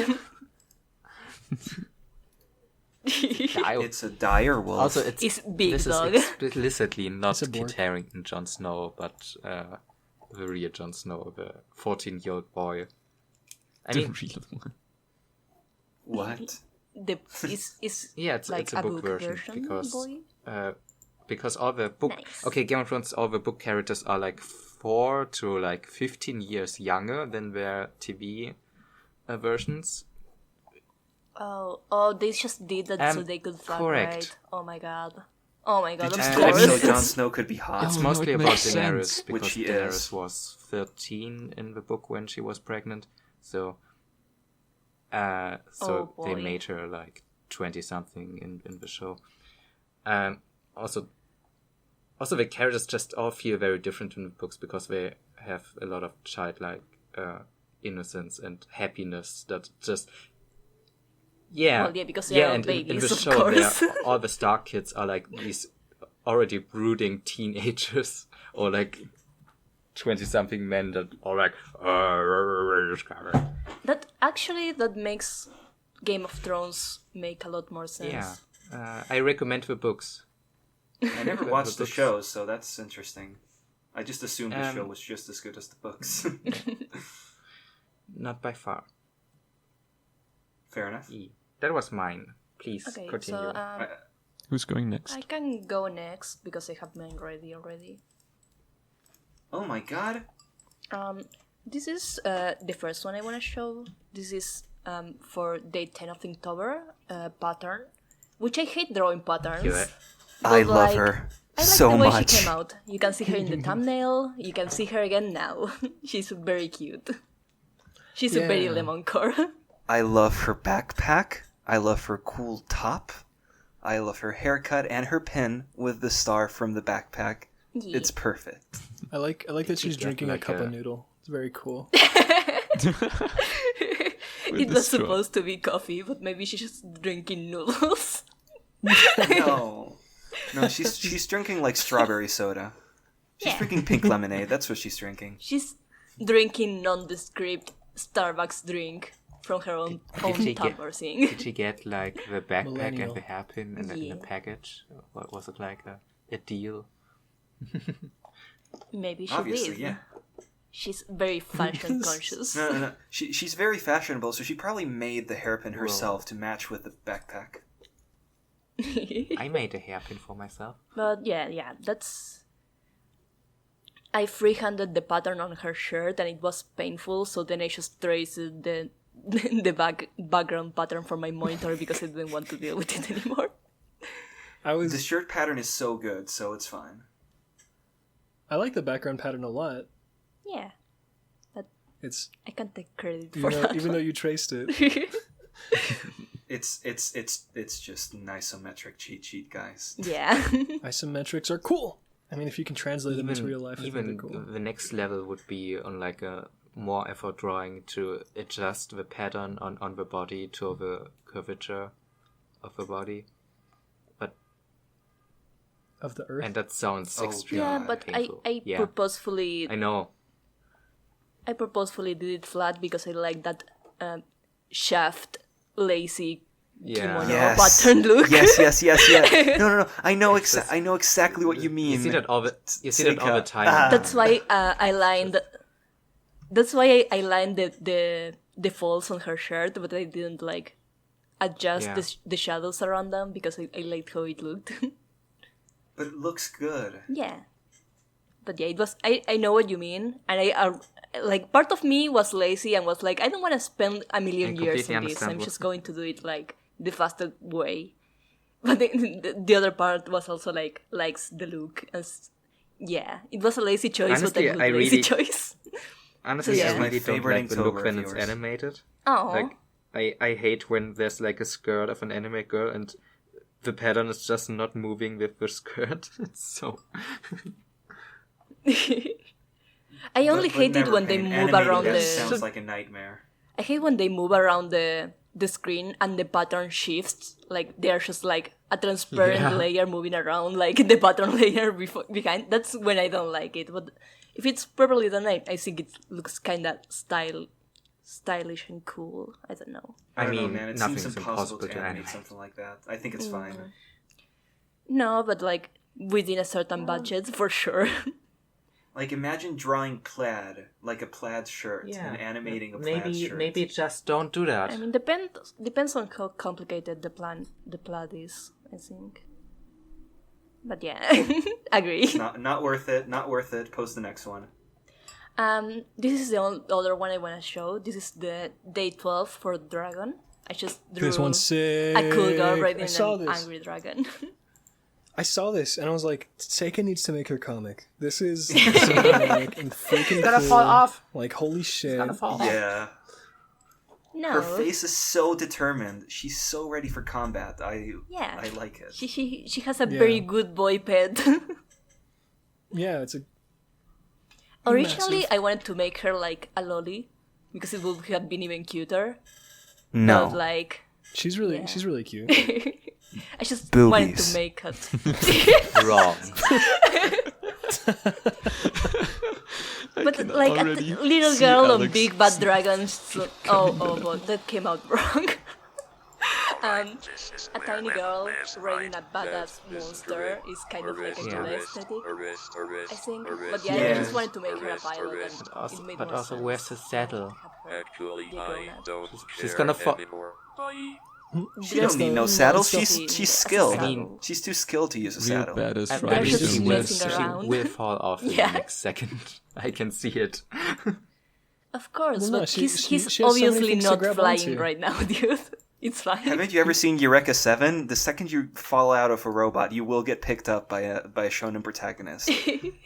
It's a dire wolf. Also, it's It's big this dog. is explicitly not It's a boar. Kit Harington, Jon Snow, but the real Jon Snow, the 14-year-old boy. I The mean, real one. What? it's like a book version because all the book Game of Thrones, all the book characters are like 4 to like 15 years younger than their TV versions. Oh, they just did that so they could fuck, correct. right? Oh my god, I'm Just scared. so Jon Snow could be hot. It's Oh, mostly it about makes Daenerys sense. because Which she Daenerys is. was 13 in the book when she was pregnant, so Oh, they boy. made her like 20 something in the show. Also the characters just all feel very different in the books because they have a lot of childlike innocence and happiness that just Well, yeah, because they are and in babies, the of show course. all the Stark kids are like these already brooding teenagers or like 20-something men that are like That makes Game of Thrones make a lot more sense. I recommend the books. I never watched the show, so that's interesting. I just assumed the show was just as good as the books. Not by far. Fair enough. That was mine. Please Okay, continue. so Who's going next? I can go next because I have mine ready already. Oh my god. This is the first one I want to show. This is for day 10 of Inktober pattern, which I hate drawing patterns. Cute. I But, love like, her I like so the way much. she came out. You can see her in the thumbnail. You can see her again now. She's very cute. She's a very Yeah. lemon core. I love her backpack. I love her cool top. I love her haircut and her pin with the star from the backpack. Yeah. It's perfect. I like that she's get drinking a like cup a- of noodle. It's very cool. It the was straw. supposed to be coffee, but maybe she's just drinking noodles. No, she's drinking like strawberry soda. She's Yeah. drinking pink lemonade. That's what she's drinking. She's drinking nondescript Starbucks drink from her own she Tumblr thing. Did she get like the backpack Millennial. and the hairpin in Yeah. a package? What was it like a deal? Maybe she Obviously, did. yeah. She's very fashion conscious. No. She's very fashionable, so she probably made the hairpin herself to match with the backpack. I made a hairpin for myself. But yeah, that's... I freehanded the pattern on her shirt and it was painful, so then I just traced the background pattern from my monitor because I didn't want to deal with it anymore. The shirt pattern is so good, so it's fine. I like the background pattern a lot. Yeah, It's I can't take credit for that. even though you traced it. It's just an isometric cheat sheet, guys. Yeah. Isometrics are cool. I mean, if you can translate them into real life, I think they're Even cool. the next level would be on like a more effort drawing to adjust the pattern on the body to the curvature of the body. Of the earth. And that sounds Oh, extremely Yeah, but painful. I Yeah, purposefully I know. did it flat because I like that shaft lazy kimono Yes. pattern look. Yes. No. I know exactly what you mean. You see that all the Seika. time. That's why I lined. That's why I lined the folds on her shirt, but I didn't like adjust Yeah. the shadows around them because I liked how it looked. But it looks good. Yeah, but yeah, it was. I know what you mean, and I like part of me was lazy and was like, I don't want to spend a million I years completely on this. I'm understand just going to do it like the fastest way. But the other part was also like likes the look. Yeah, it was a lazy choice, Honestly, but a I good lazy really- choice. Honestly, Yeah. I My really don't favorite like the look Inktober when it's viewers. animated. Oh, Like, I hate when there's like a skirt of an anime girl and the pattern is just not moving with the skirt. It's so... I only But hate it when they NeverPaint move animating around that the. sounds like a nightmare. I hate when they move around the screen and the pattern shifts. Like they're just like a transparent Yeah. layer moving around, like the pattern layer behind. That's when I don't like it. But if it's properly done, I think it looks kind of stylish and cool. I don't know. I don't know, mean, man. It nothing's seems impossible to animate animate. something like that. I think it's fine. No, but like within a certain budget, for sure. Like, imagine drawing plaid, like a plaid shirt, and animating a plaid shirt. Maybe just don't do that. I mean, depends on how complicated the plaid is, I think. But yeah, agree. Not worth it. Not worth it. Post the next one. This is the other one I want to show. This is the day 12 for dragon. I just drew this one's sick. a cool girl riding an angry dragon. I saw this and I was like, Seika needs to make her comic. This is so iconic and freaking It's gonna cool. fall off. Like, holy shit. It's gonna fall off. Yeah. No. Her face is so determined. She's so ready for combat. I like it. She has a very good boy pet. Yeah, it's a... Originally, massive. I wanted to make her like a lolly because it would have been even cuter. No. But like... She's really cute. I just Boobies. wanted to make it. Wrong. But like a little girl on big bad dragons. So, but that came out wrong. A tiny girl riding a badass monster is kind of like a Jule aesthetic, I think. But yeah, I just wanted to make her a pilot, and it made But more also, sense. where's the saddle? Actually, I don't She's gonna fall. She don't need no saddle. She's skilled. I mean, she's too skilled to use a Real saddle. badass I They're mean, just she messing will, around. she will fall off in the next second. I can see it. Of course, Well, no, but she he's has so many obviously things to not grab flying onto. right now, dude. It's fine. Haven't you ever seen Eureka 7? The second you fall out of a robot, you will get picked up by a shonen protagonist.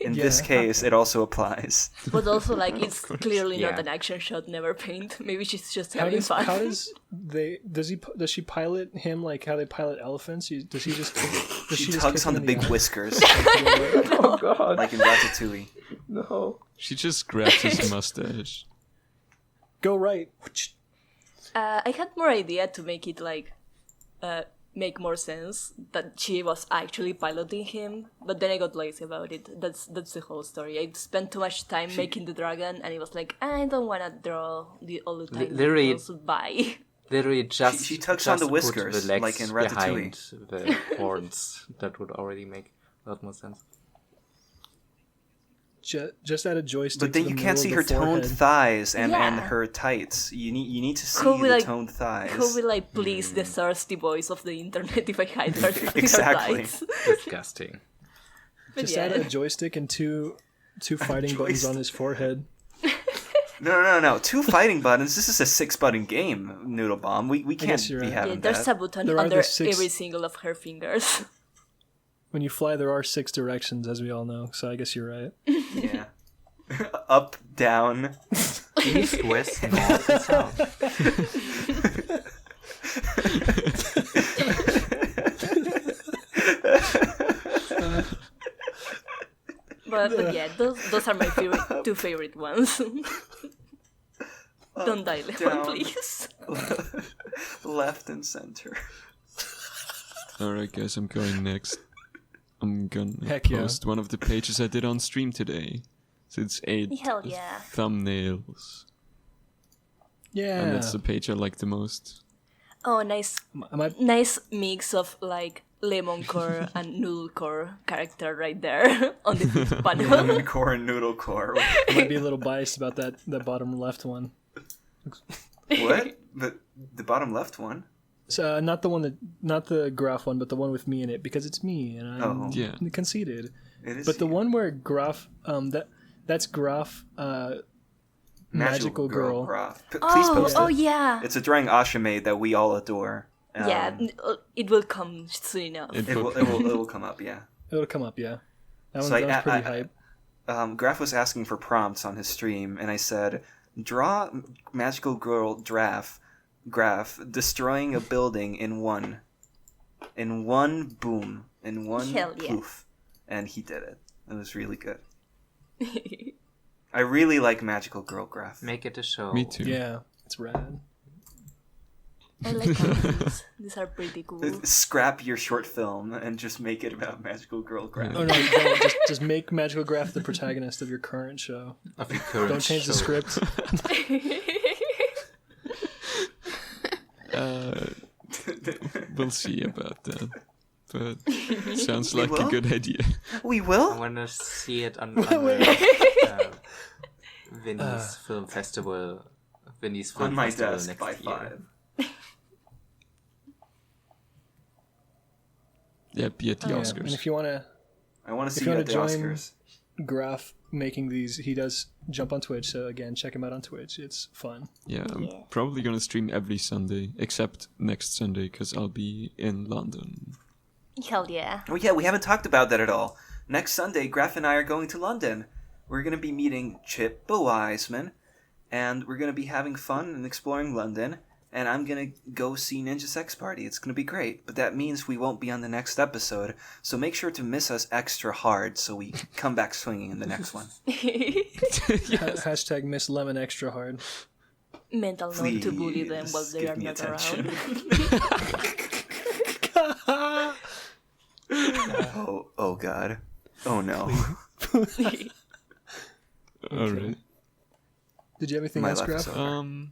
In this case, it also applies. But also, like, it's clearly not Yeah. an action shot, NeverPaint. Maybe she's just How having fun. does she pilot him like how they pilot elephants? Does he just She tugs on the big whiskers, Oh god. like in Ratatouille. No. She just grabbed his mustache. Go right. I had more idea to make it, like, make more sense that she was actually piloting him, but then I got lazy about it. That's the whole story. I spent too much time making the dragon, and it was like, I don't want to draw all the time. Literally- Bye. Literally just She tugs just on the put whiskers, the legs like in behind Ratatouille. the horns. That would already make a lot more sense. Just add a joystick. But then to the you can't middle see of her the toned forehead. thighs and Yeah. her tights. You need to see Could we, the like- toned thighs. How will I please the thirsty boys of the internet if I hide her Exactly. thighs? Disgusting. But Just yeah. add a joystick and two fighting buttons on his forehead. No. 2 fighting buttons. This is a 6-button game, Noodlebomb. We can't guess you're be right. Yeah, having there's that. a button There are under the 6 every single of her fingers. When you fly, there are 6 directions, as we all know. So I guess you're right. Yeah. Up, down. East, west, north, and south. But yeah, those are my two favorite ones. Don't die, Lemon, down. please. Left and center. Alright guys, I'm going next. I'm gonna Heck yeah. post one of the pages I did on stream today. So it's 8 Hell yeah. thumbnails. Yeah. And that's the page I like the most. Oh, nice mix of like Lemoncore and Noodlecore character right there on the fifth panel. Lemon core and noodle core. I might be a little biased about that bottom left one. What? The bottom left one? So not the Graf one, but the one with me in it, because it's me and I'm Yeah. conceited. It is But the you. one where Graf, that's Graf, Magical Girl. Graf. Please post it. Oh yeah. It's a drawing Asha made that we all adore. Yeah, it will come soon enough. It will come up, yeah. It'll come up, yeah. That So one's pretty hype. Graf was asking for prompts on his stream, and I said, draw Magical Girl Graf destroying a building in one boom, in one Hell yeah. poof. And he did it. It was really good. I really like Magical Girl Graf. Make it a show. Me too. Yeah, it's rad. I like these. These are pretty cool. Scrap your short film and just make it about Magical Girl Graf. Oh no, don't. Just make Magical Graf the protagonist of your current show. Of your current Don't change the show. script. We'll see about that. but it sounds like a good idea. We will? I want to see it on Vinny's Film Festival. Vinny's Film on my Festival desk next by year. 5. Yeah, be at the And Oscars. if you want to... I want to If see you you want at to the join Oscars. Graf making these, he does jump on Twitch, so again, check him out on Twitch. It's fun. Yeah, I'm probably gonna stream every Sunday, except next Sunday, because I'll be in London. Hell yeah. Oh yeah, we haven't talked about that at all. Next Sunday, Graf and I are going to London. We're going to be meeting Chip Wiseman, and we're going to be having fun and exploring London, and I'm going to go see Ninja Sex Party. It's going to be great, but that means we won't be on the next episode, so make sure to miss us extra hard so we come back swinging in the next one. Hashtag Miss Lemon extra hard. Mental note to bully them while Please they give are me not attention. around. Oh God. Oh no. Alright. Did you have anything My else, life is Graf? over.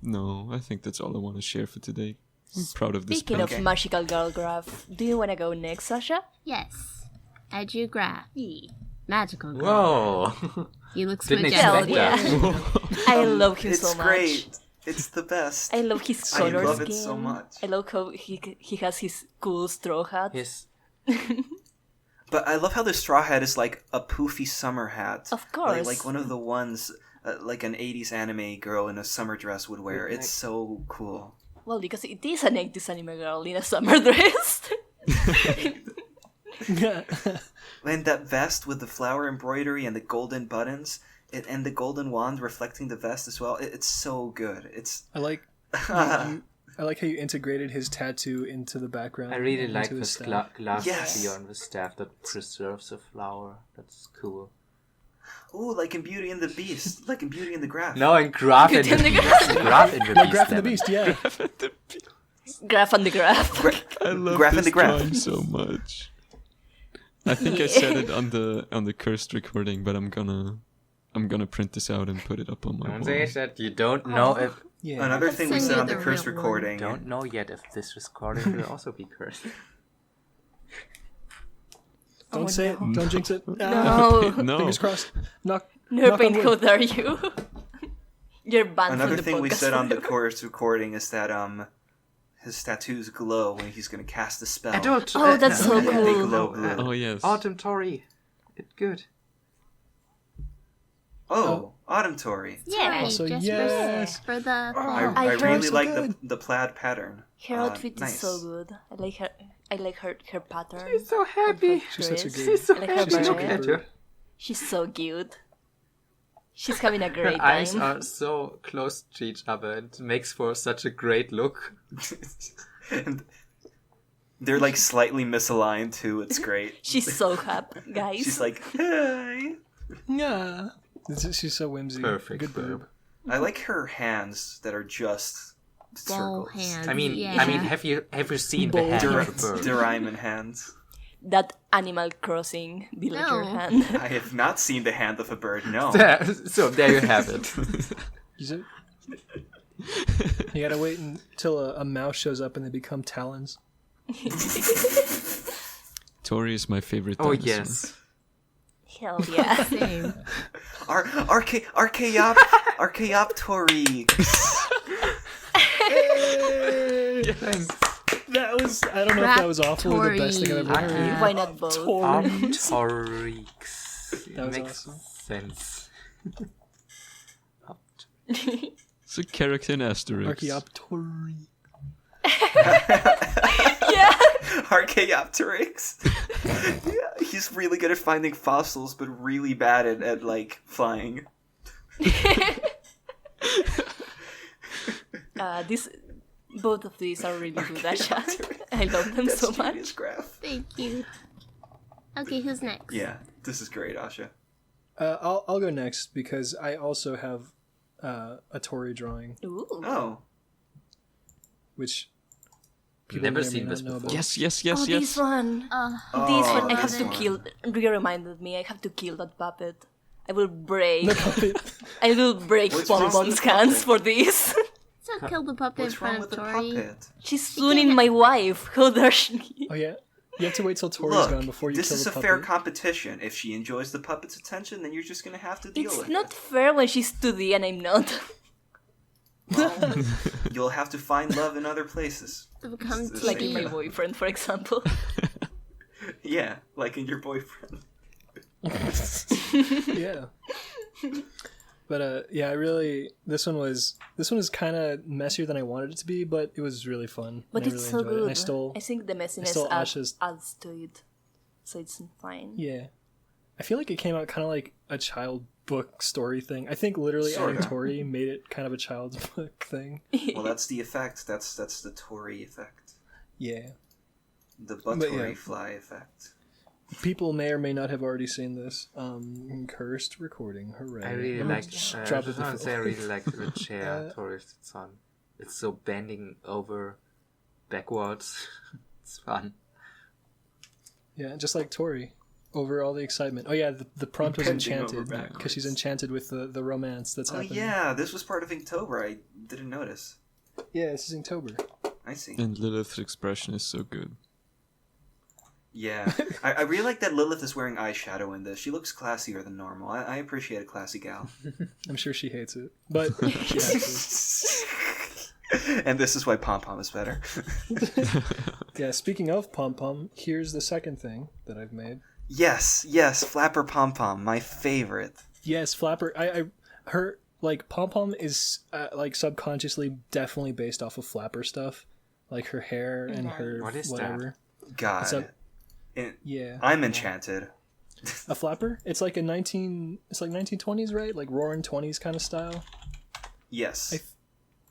No, I think that's all I want to share for today. I'm proud of this. Speaking page. of magical girl Graf, do you want to go next, Asha? Yes. I drew Graf. Magical girl. Whoa! He looks Didn't majestic. expect Yeah. that. I love him It's so much. great. It's the best. I love his I color love scheme. it so much. I love how he has his cool straw hat. His But I love how the straw hat is like a poofy summer hat. Of course. Like one of the ones like an 80s anime girl in a summer dress would wear. It's so cool. Well, because it is an 80s anime girl in a summer dress. And that vest with the flower embroidery and the golden buttons, and the golden wand reflecting the vest as well. It's so good. It's I like I like how you integrated his tattoo into the background. I really into like his this staff. glass Yes. beyond the staff that preserves a flower. That's cool. ooh, like in Beauty and the Beast, like in Beauty and the Graf. No, and Graf in the Graf in the No, Beast. Graf and the Lemon. Beast, yeah. Graf and the Graf. I love Graf this and the Graf. drawing so much. I think I said it on the cursed recording, but I'm gonna print this out and put it up on my Don't wall. say that. You don't know if Yeah. Another thing we Send said me on the the curse real one. recording. don't know yet if this recording will also be cursed. Don't say it. Don't jinx it. No. No. Fingers crossed. Knock on NeverPaint, wood. how dare you? You're banned Another from the thing we podcast said on the forever. chorus recording is that his tattoos glow when he's gonna cast a spell. Oh, that's so They cool. glow blue. Oh yes. Autumn Torri. It's good. Oh, Autumn Torri. Yeah, Also, just yes. for the fall. I I really so like good. the plaid pattern. Her outfit nice. is so good. I like her pattern. She's so happy. She's such a Dress. good- She's so I like her happy. Look beret. at her. She's so cute. She's having a Her great eyes time. are so close to each other. It makes for such a great look. And they're like slightly misaligned too. It's great. She's so happy, guys. She's like, hey. Yeah. She's so whimsy. Perfect Good boob. boob. I like her hands that are just Ball circles. hands. I mean, yeah. have you seen the Bold hand of a hands. bird? Doraemon hands. that Animal Crossing villager No. hand. I have not seen the hand of a bird. No. So there you have it. Is it? You gotta wait until a mouse shows up and they become talons. Torri is my favorite Oh dinosaur. yes. Hell yeah. Same. Archaeopteryx. Thanks. That was, I don't know if that was awful or the best thing I've ever Raptori. heard. Why not both? Optorix. That was Makes awesome. sense. It's a character in Asterix. Archaeopteryx. Yeah. Archaeopteryx. Yeah, he's really good at finding fossils, but really bad at like flying. Both of these are really good, Asha. I love them That's so genius, much. Graf. Thank you. Okay, who's next? Yeah, this is great, Asha. I'll go next because I also have a Torri drawing, Ooh. Oh, which people Never may or may seen not this know before. about. Yes, yes, Oh, yes, this yes. one. This one, I have this to one. kill. You reminded me. I have to kill that puppet. I will break. The puppet. I will break What's wrong with Bonbon's the hands puppet? for this. So kill the puppet in what's wrong front with of the Torri. puppet? She's swooning my wife. How dare she? Oh yeah. You have to wait till Torri's gone before you kill the puppet. This is a fair competition. If she enjoys the puppet's attention, then you're just going to have to deal with it. It's not fair when she's 2D and I'm not. Well, you'll have to find love in other places. Like in my boyfriend, for example. Yeah, like in your boyfriend. Yeah. But I really this one was kind of messier than I wanted it to be, but it was really fun. But it's so good. I think the messiness adds to it, so it's fine. Yeah, I feel like it came out kind of like a child book story thing. I think literally adding Torri made it kind of a child's book thing. Well, that's the effect. That's the Torri effect. Yeah. The buttery fly effect. People may or may not have already seen this. Cursed recording, hooray! I really like. I really like the chair Torri sits on. It's so bending over, backwards. It's fun. Yeah, just like Torri. Over all the excitement. Oh yeah, the prompt was Enchanted because she's enchanted with the romance that's happening. Oh yeah, this was part of Inktober. I didn't notice. Yeah, this is Inktober. I see. And Lilith's expression is so good. Yeah, I really like that Lilith is wearing eyeshadow in this. She looks classier than normal. I appreciate a classy gal. I'm sure she hates it, but she has to. And this is why Pom Pom is better. Yeah, speaking of Pom Pom, here's the second thing that I've made. Yes, Flapper Pom Pom, my favorite. Yes, Flapper. Her like Pom Pom is like subconsciously definitely based off of Flapper stuff, like her hair and her whatever. That? God. Yeah. I'm enchanted. A flapper? It's like 1920s, right? Like roaring 20s kind of style. Yes.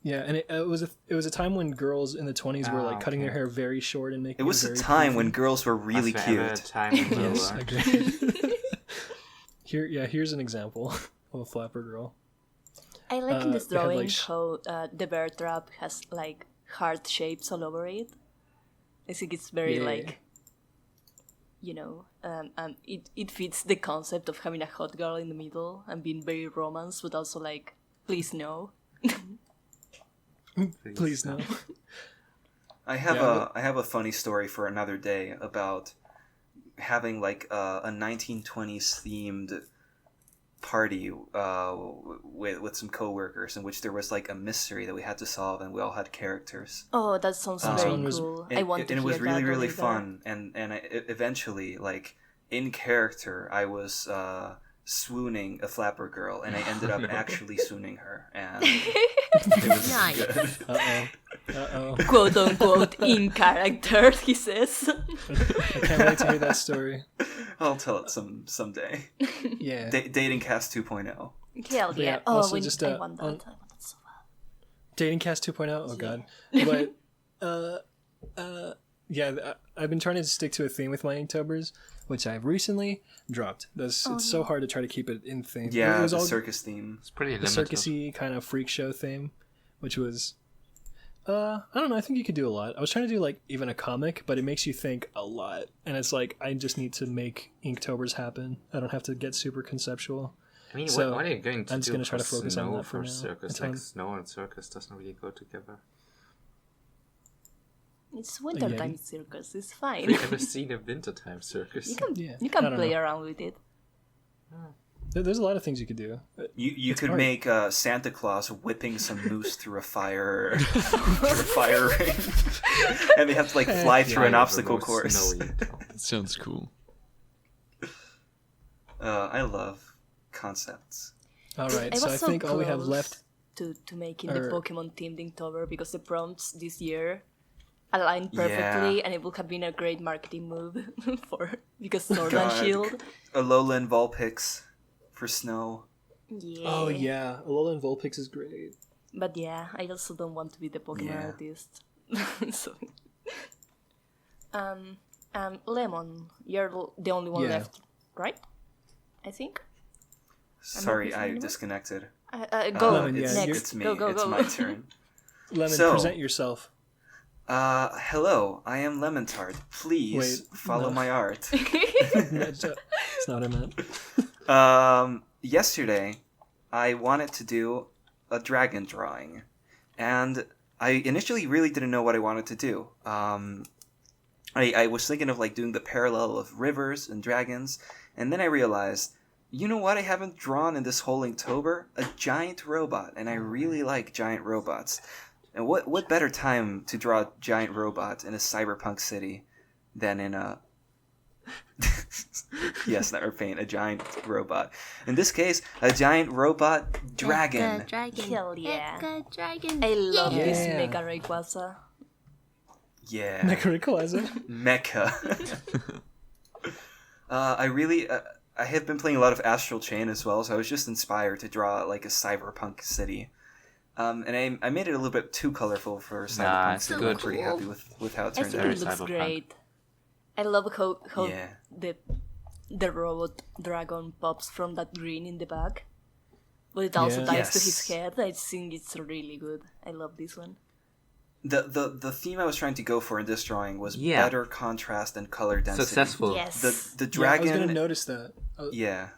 Yeah, and it was a time when girls in the 20s were like cutting their hair very short and making it was a time when girls were really cute. Yes, agreed. Here's an example of a flapper girl. I like in this drawing how the bear trap has like heart shapes all over it. I think it's very it fits the concept of having a hot girl in the middle and being very romance, but also like, please no. Please no. I have a funny story for another day about having like a 1920s themed party with some coworkers in which there was like a mystery that we had to solve and we all had characters. Oh, that sounds very cool. I want to hear that. And it was really, really fun. And eventually, like, in character, I was swooning a flapper girl, and I ended up actually swooning her. And it was nice. Good. Uh-oh. Quote unquote in character, he says. I can't wait to hear that story. I'll tell it someday. Yeah. Dating Cast 2.0. Hell yeah. Oh, also just, I want that. I want that so well. Dating Cast 2.0? Oh, God. But, I've been trying to stick to a theme with my Inktobers, which I've recently dropped. It's so hard to try to keep it in theme. Yeah, it was the circus theme. It's pretty limited. The circusy kind of freak show theme, which was... I don't know, I think you could do a lot. I was trying to do like even a comic, but it makes you think a lot. And it's like, I just need to make Inktobers happen. I don't have to get super conceptual. I mean, so what are you going to I'm just do going to try to focus on that for now. circus? Like snow and circus doesn't really go together. It's wintertime circus, it's fine. Have you ever seen a wintertime circus? You can play around with it. There's a lot of things you could do. You could make Santa Claus whipping some moose through a fire ring, and they have to like fly through an obstacle course. That sounds cool. I love concepts. All right, so I think all we have left to making the Pokemon themed Inktober because the prompts this year aligned perfectly, and it would have been a great marketing move because Sword and Shield. Alolan Vulpix. For snow. Yeah. Oh yeah, Alolan Vulpix is great. But yeah, I also don't want to be the Pokemon artist. So, Lemon, you're the only one left, right? I think. Sorry, I disconnected. Go. Lemon, next. It's me. Go. It's my turn. Lemon, present yourself. Hello, I am LemonTart. Please follow my art. It's not what I meant. Yesterday, I wanted to do a dragon drawing, and I initially really didn't know what I wanted to do. I was thinking of like doing the parallel of rivers and dragons, and then I realized, you know what I haven't drawn in this whole Inktober? A giant robot, and I really like giant robots. And what better time to draw a giant robot in a cyberpunk city than in a... yes, NeverPaint, a giant robot. In this case, a giant robot dragon. Hell yeah. Dragon. I love this Megarachne. Yeah. Megarachne. Mecha. I have been playing a lot of Astral Chain as well, so I was just inspired to draw like a cyberpunk city. And I made it a little bit too colorful for cyberpunk city. I'm pretty happy with how it turned out. It looks great. I love how the robot dragon pops from that green in the back, but it also dies to his head. I think it's really good. I love this one. The theme I was trying to go for in this drawing was better contrast and color density. Successful. Yes. The dragon. I was gonna notice that. Yeah.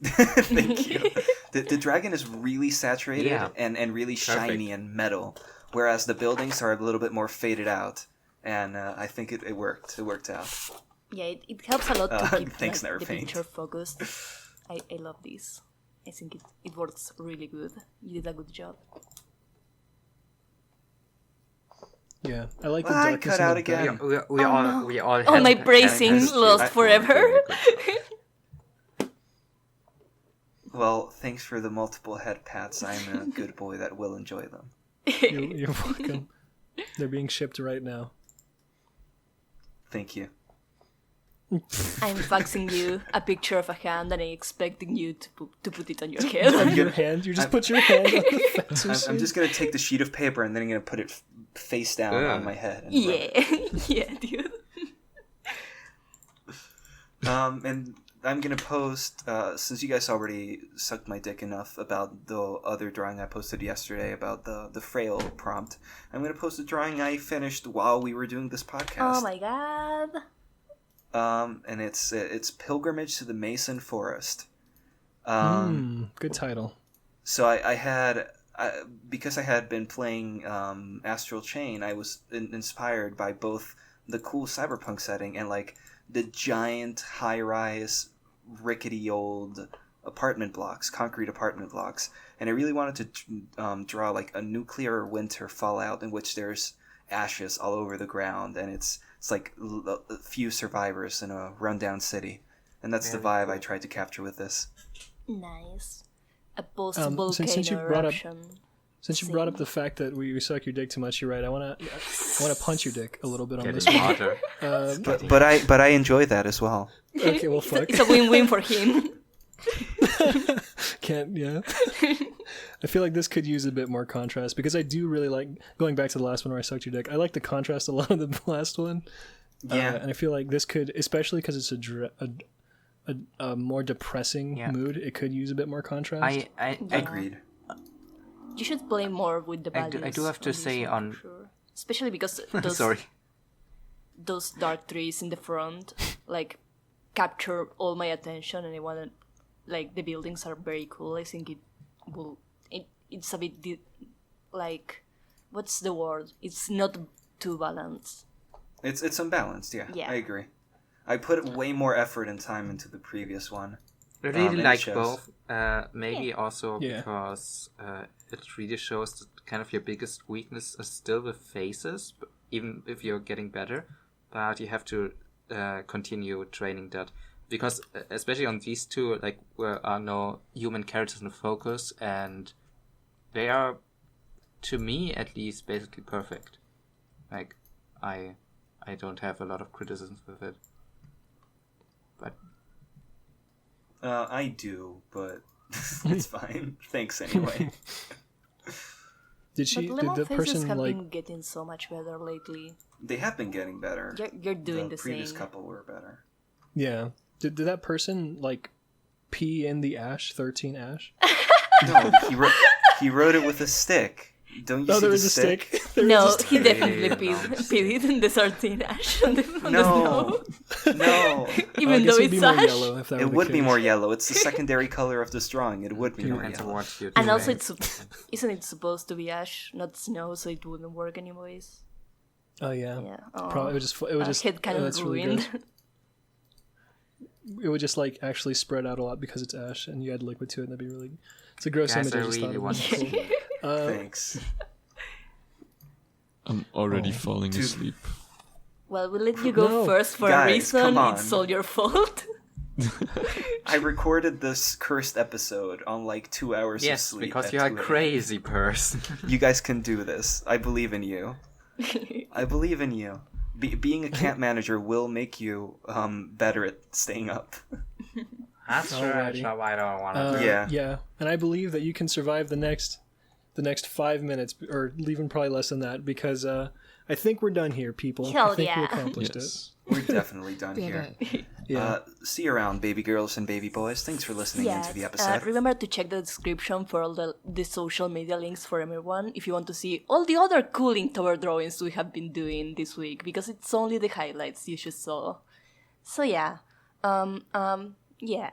Thank you. The dragon is really saturated and really shiny and metal, whereas the buildings are a little bit more faded out. And I think it worked. It worked out. Yeah, it helps a lot to keep the picture focused. I love this. I think it works really good. You did a good job. Yeah, I like the darkness. Cut out again. We all. Oh, my bracing lost forever. Well, thanks for the multiple head pats. I'm a good boy that will enjoy them. You're welcome. They're being shipped right now. Thank you. I'm faxing you a picture of a hand and I'm expecting you to put it on your head. On your hand? You just put your hand on the fax I'm just going to take the sheet of paper and then I'm going to put it face down on my head. And yeah, dude. And I'm going to post, since you guys already sucked my dick enough about the other drawing I posted yesterday about the frail prompt, I'm going to post a drawing I finished while we were doing this podcast. Oh my god. And it's Pilgrimage to the Mason Forest. Good title. So I had, because I had been playing Astral Chain, I was inspired by both the cool cyberpunk setting and like the giant high-rise rickety old concrete apartment blocks, and I really wanted to draw like a nuclear winter fallout in which there's ashes all over the ground, and it's like a few survivors in a rundown city, and that's the vibe I tried to capture with this. Nice. A post-volcano eruption. Since you brought up the fact that we suck your dick too much, you're right. I wanna punch your dick a little bit on this one. But I enjoy that as well. Okay, well, fuck. It's a win-win for him. I feel like this could use a bit more contrast because I do really like going back to the last one where I sucked your dick. I like the contrast a lot of the last one. Yeah, and I feel like this could, especially because it's a more depressing mood, it could use a bit more contrast. I agreed. You should play more with the values. I do have to say on sure. Especially because those dark trees in the front like capture all my attention, and I wanted like the buildings are very cool. I think it's a bit like, what's the word? It's not too balanced. It's unbalanced. Yeah, I agree. I put way more effort and time into the previous one. I really like both. Maybe also because it really shows that kind of your biggest weakness is still with faces, even if you're getting better. But you have to continue training that, because especially on these two, like there are no human characters in focus, and they are, to me at least, basically perfect. Like I don't have a lot of criticisms with it, but. I do, but it's fine. Thanks anyway. Did the person have been getting so much better lately? They have been getting better. You're doing the previous same. couple were better. Yeah. Did that person like pee in the ash? 13 ash? No, he wrote it with a stick. Don't you see the stick? No, he definitely peed in the 13 ash on the snow. No. Even though it's ash. It would be more yellow. It's the secondary color of this drawing. It would be more yellow. And also, isn't it supposed to be ash, not snow, so it wouldn't work anyways? Oh yeah. Yeah. Probably it would just head kind of that's really ruined. gross. It would just like actually spread out a lot because it's ash, and you add liquid to it. And that'd be really. It's a gross Guys, image. I just really thought it was cool. Thanks. I'm already falling asleep. Well, we'll let you go No. first for Guys, a reason. come on. It's all your fault. I recorded this cursed episode on like 2 hours of Yes, sleep. because at you're a 2 a.m. crazy person. You guys can do this. I believe in you. I believe in you. Being a camp manager will make you better at staying up. That's Alrighty. so I don't want to. Yeah. And I believe that you can survive the next 5 minutes, or even probably less than that, because I think we're done here, people. Hell I think we yeah. accomplished Yes. We're definitely done here. it. Yeah. See you around, baby girls and baby boys. Thanks for listening into the episode. Remember to check the description for all the social media links for everyone if you want to see all the other cool Inktober drawings we have been doing this week, because it's only the highlights you should saw. So yeah. Yeah.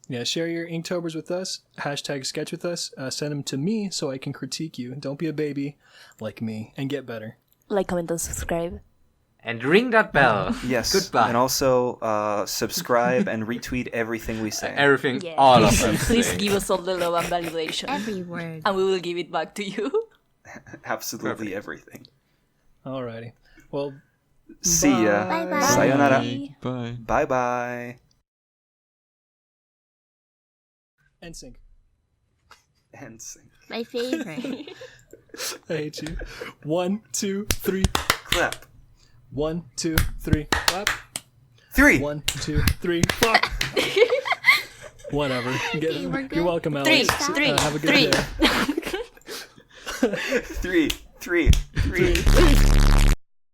Yeah, share your Inktobers with us. #sketchwithus. Send them to me so I can critique you. Don't be a baby like me and get better. Like, comment, and subscribe. And ring that bell. Yes. Goodbye. And also subscribe and retweet everything we say. Everything, Yeah. all of them. Please give us all the love and validation. Every word. And we will give it back to you. Absolutely everything. Alrighty. Well, See ya. Bye-bye. Sayonara. Bye. Bye-bye. NSYNC. And sync. My favorite. I hate you. 1, 2, 3. Clap. 1, 2, 3. Clap. 3. 1, 2, 3. Clap. Whatever. Okay, we're good. You're welcome, Alex. Three. Have a good day. 3. 3. 3.